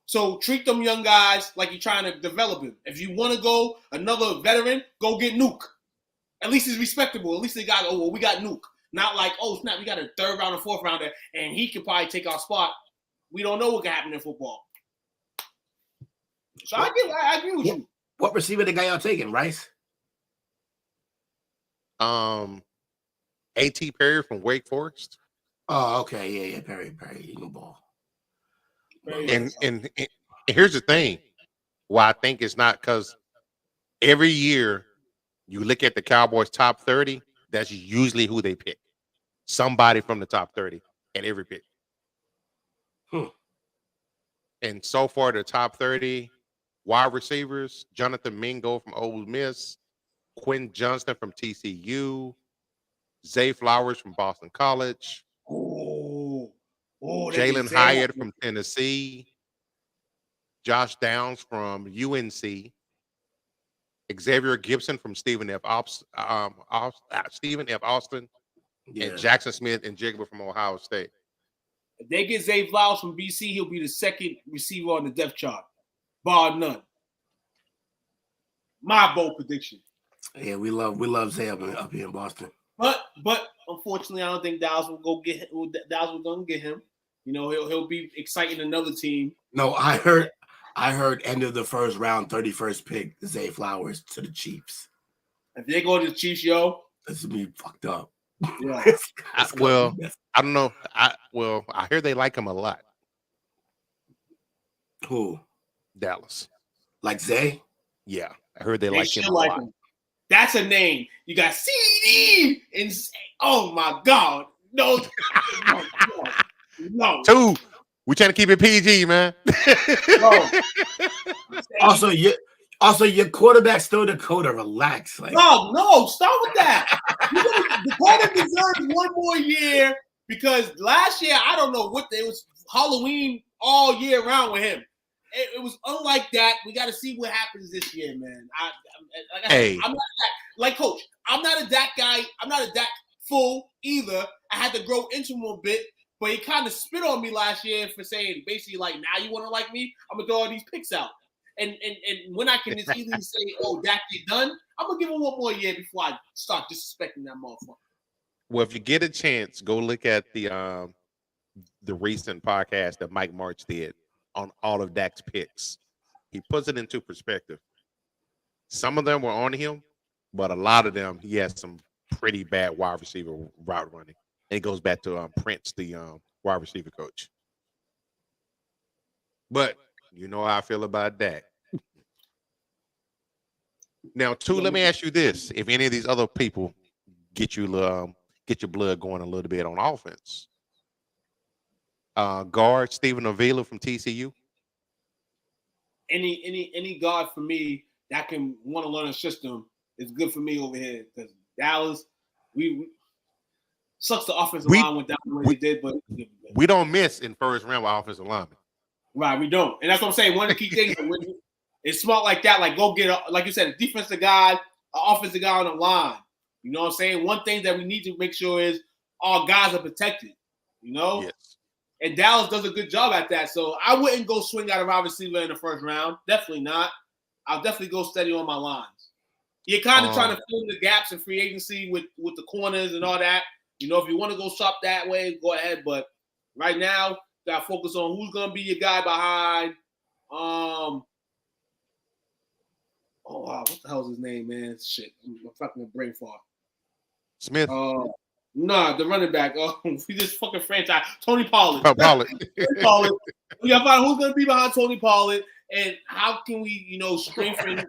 So treat them young guys like you're trying to develop them. If you want to go another veteran, go get Nuke. At least it's respectable. At least they got, we got Nuke. Not like, snap, we got a third round or fourth rounder, and he could probably take our spot. We don't know what can happen in football. So I agree with you. What receiver the guy y'all taking, Rice? A.T. Perry from Wake Forest. Oh, okay. Yeah. Perry, he can ball. And here's the thing. Why I think it's not, because every year you look at the Cowboys top 30, that's usually who they pick. Somebody from the top 30 at every pick. And so far, the top 30 wide receivers, Jonathan Mingo from Ole Miss, Quinn Johnston from TCU, Zay Flowers from Boston College, Oh, Jalen Hyatt from Tennessee. Josh Downs from UNC. Xavier Gibson from Stephen F. Austin. And Jackson Smith and Jigba from Ohio State. If they get Zay Flowers from BC, he'll be the second receiver on the depth chart, bar none. My bold prediction. Yeah, we love Zay up here in Boston. But unfortunately, I don't think Dallas will go get him. Dallas will go get him. You know, he'll be exciting another team. No, I heard end of the first round, 31st pick, Zay Flowers to the Chiefs. If they go to the Chiefs, yo, this would be fucked up. Yeah. I don't know. I hear they like him a lot. Who? Dallas. Like Zay? Yeah, I heard they like him a like lot. him. That's a name. You got CD and oh my God, no. Two. We trying to keep it PG, man. Also, your quarterback still Dakota. Relax. Like, no, stop with that. Dakota deserves one more year because last year I don't know what it was Halloween all year round with him. It was unlike that. We got to see what happens this year, man. I'm not that, like Coach. I'm not a Dak guy. I'm not a Dak fool either. I had to grow into him a bit. But he kind of spit on me last year for saying basically like, now you want to like me? I'm gonna throw all these picks out. And when I can just easily say, oh, Dak, you're done, I'm gonna give him one more year before I start disrespecting that motherfucker. Well, if you get a chance, go look at the recent podcast that Mike March did on all of Dak's picks. He puts it into perspective. Some of them were on him, but a lot of them he has some pretty bad wide receiver route running. And it goes back to Prince, the wide receiver coach. But you know how I feel about that. Now, let me ask you this: if any of these other people get your blood going a little bit on offense, guard Stephen Avila from TCU. Any guard for me that can want to learn a system is good for me over here because Dallas, we sucks the offensive line went down the way they did, but we don't miss in first round with offensive linemen. Right, we don't. And that's what I'm saying. One of the key things is smart like that, like go get, like you said, a defensive guy, an offensive guy on the line. You know what I'm saying? One thing that we need to make sure is all guys are protected, you know? Yes. And Dallas does a good job at that. So I wouldn't go swing out a wide receiver in the first round. Definitely not. I'll definitely go steady on my lines. You're kind of trying to fill in the gaps in free agency with the corners and all that. You know, if you want to go shop that way, go ahead. But right now, got to focus on who's going to be your guy behind. Oh, wow. What the hell is his name, man? Shit. I'm fucking brain fart. Smith. Nah, the running back. We just fucking franchise. Tony Pollard. Pollard. Pollard. We got to find who's going to be behind Tony Pollard and how can we, you know, strengthen the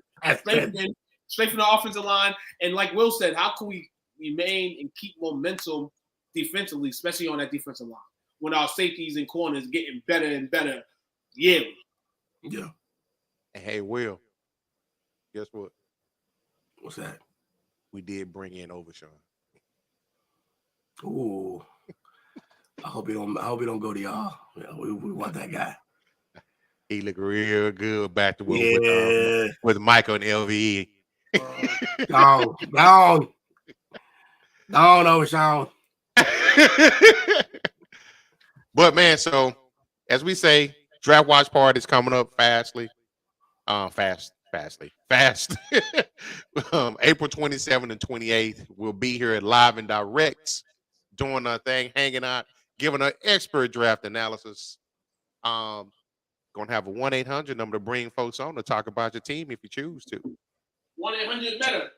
offensive line. And like Will said, how can we remain and keep momentum defensively, especially on that defensive line, when our safeties and corners getting better and better yearly. Yeah. Hey, Will, guess what? What's that? We did bring in Overshawn. Ooh. I hope he don't go to y'all. Yeah, we want that guy. He looked real good back to with Michael and LVE. Down, Overshawn. But man, so as we say, draft watch party is coming up fastly. Fast. April 27th and 28th. We'll be here live and direct, doing our thing, hanging out, giving an expert draft analysis. Gonna have a 1-800 number to bring folks on to talk about your team if you choose to. 1-800 better.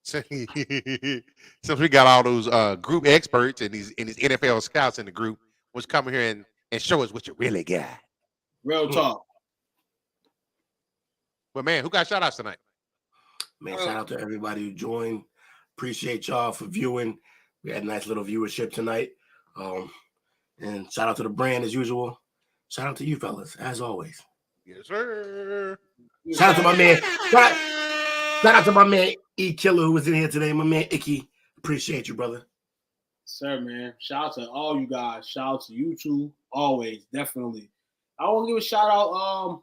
Since we got all those group experts and these NFL scouts in the group, let's come here and show us what you really got. Real talk. But man, who got shout outs tonight? Man, shout out to everybody who joined. Appreciate y'all for viewing. We had a nice little viewership tonight. And shout out to the brand as usual. Shout out to you fellas, as always. Yes, sir. Shout out to my man. Shout out to my man E Killer who was in here today. My man Icky. Appreciate you, brother. Sir, man. Shout out to all you guys. Shout out to you two. Always, definitely. I want to give a shout out. I want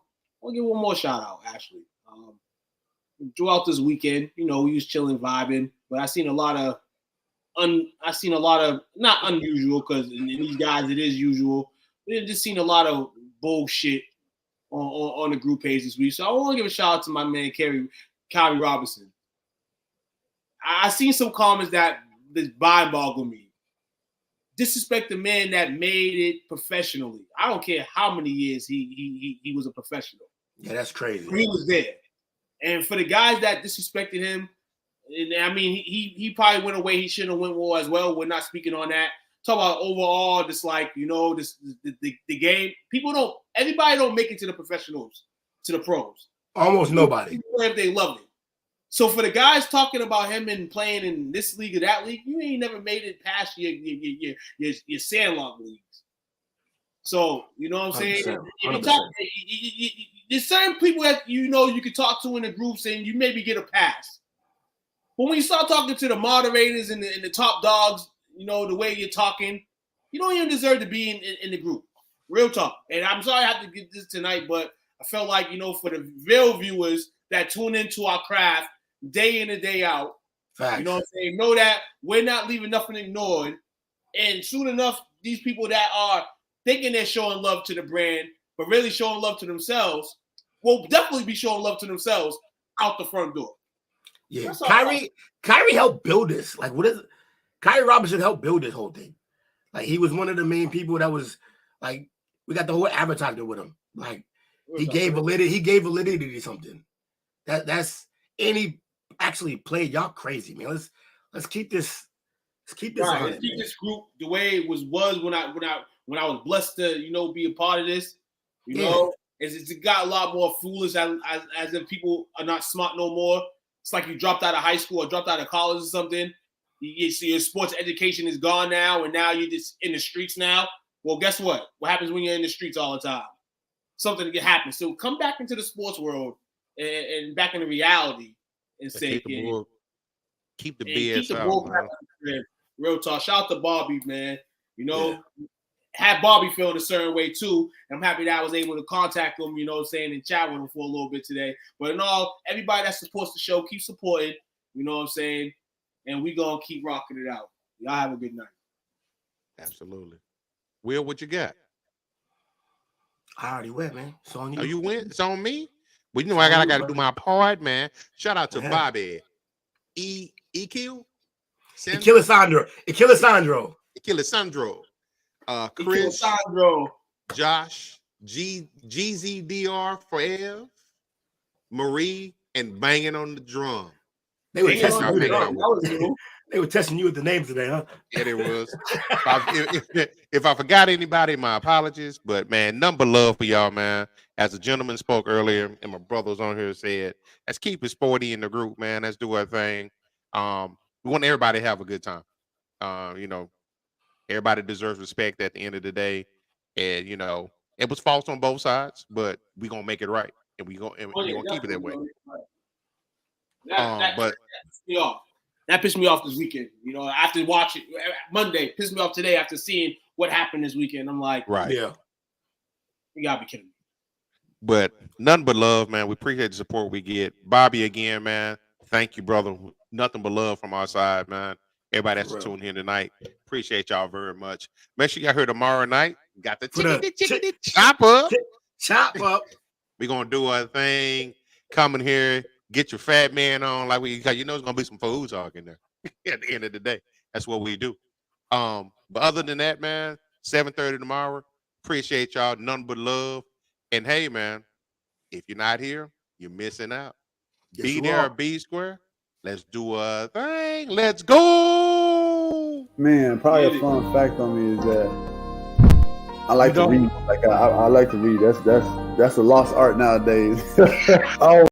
to give one more shout out, actually. Throughout this weekend, we was chilling, vibing, but I seen a lot of not unusual, because in these guys it is usual. We just seen a lot of bullshit on the group page this week. So I want to give a shout out to my man Kyrie Robinson. I seen some comments that mind-boggle me. Disrespect the man that made it professionally. I don't care how many years he was a professional. Yeah, that's crazy. He was there. And for the guys that disrespected him, and I mean, he probably went away he shouldn't have went well as well. We're not speaking on that. Talk about overall, just like, the game. Everybody don't make it to the professionals, to the pros. Almost nobody. If they love it. So for the guys talking about him and playing in this league or that league, you ain't never made it past your sandlot leagues. So, you know what I'm saying? 100%. There's certain people that you can talk to in the groups and you maybe get a pass. But when you start talking to the moderators and the top dogs, the way you're talking, you don't even deserve to be in the group. Real talk. And I'm sorry I have to get this tonight, but I felt like, for the real viewers that tune into our craft day in and day out, Facts. You know what I'm saying? Know that we're not leaving nothing ignored. And soon enough, these people that are thinking they're showing love to the brand, but really showing love to themselves, will definitely be showing love to themselves out the front door. Yeah, Kyrie helped build this. Like, what is it? Kyrie Robinson helped build this whole thing. Like, he was one of the main people that was like, we got the whole advertisement with him. Like, he gave validity to something. And he actually played. Y'all crazy, man. Let's keep this. Let's keep this. Right, on let's keep this group the way it was when I was blessed to be a part of this. It's got a lot more foolish as if people are not smart no more. It's like you dropped out of high school or dropped out of college or something. You see your sports education is gone now, and now you're just in the streets now. Well, guess what? What happens when you're in the streets all the time? Something can happen. So come back into the sports world and back into reality and say, keep the BS out, man. Real talk. Shout out to Bobby, man. Had Bobby feeling a certain way too. I'm happy that I was able to contact him, and chat with him for a little bit today. But in all, everybody that supports the show, keep supporting, you know what I'm saying? And we gonna keep rocking it out. Y'all have a good night. Absolutely. Will, what you got? I already went, man. It's on you. Oh, you went? It's on me? Well, I gotta do my part, man. Shout out to Bobby. Ekilisandro. Chris, Josh, GZDR Forever, Marie, and banging on the drum. They were testing you. They were testing you with the names today, huh? Yeah, it was. If I forgot anybody, my apologies. But man, nothing but love for y'all, man. As a gentleman spoke earlier, and my brothers on here said, let's keep it sporty in the group, man. Let's do our thing. We want everybody to have a good time. Everybody deserves respect at the end of the day. And, it was false on both sides, but we're going to make it right. And we're going to keep it that way. That pissed me off. That pissed me off this weekend. After watching Monday, pissed me off today after seeing what happened this weekend. I'm like, right. Yeah. You got to be kidding me. But nothing but love, man. We appreciate the support we get. Bobby, again, man, thank you, brother. Nothing but love from our side, man. Everybody that's tuned in tonight, appreciate y'all very much. Make sure y'all hear tomorrow night. Got the chickadee chop up. Chop up. We're going to do our thing. Come in here, get your fat man on. It's going to be some food talk in there at the end of the day. That's what we do. But other than that, man, 7:30 tomorrow. Appreciate y'all. Nothing but love. And hey, man, if you're not here, you're missing out. Yes, be there or be square. Let's do a thing. Let's go. Man, probably a fun fact on me is that I like to read. I like to read. That's a lost art nowadays. Oh.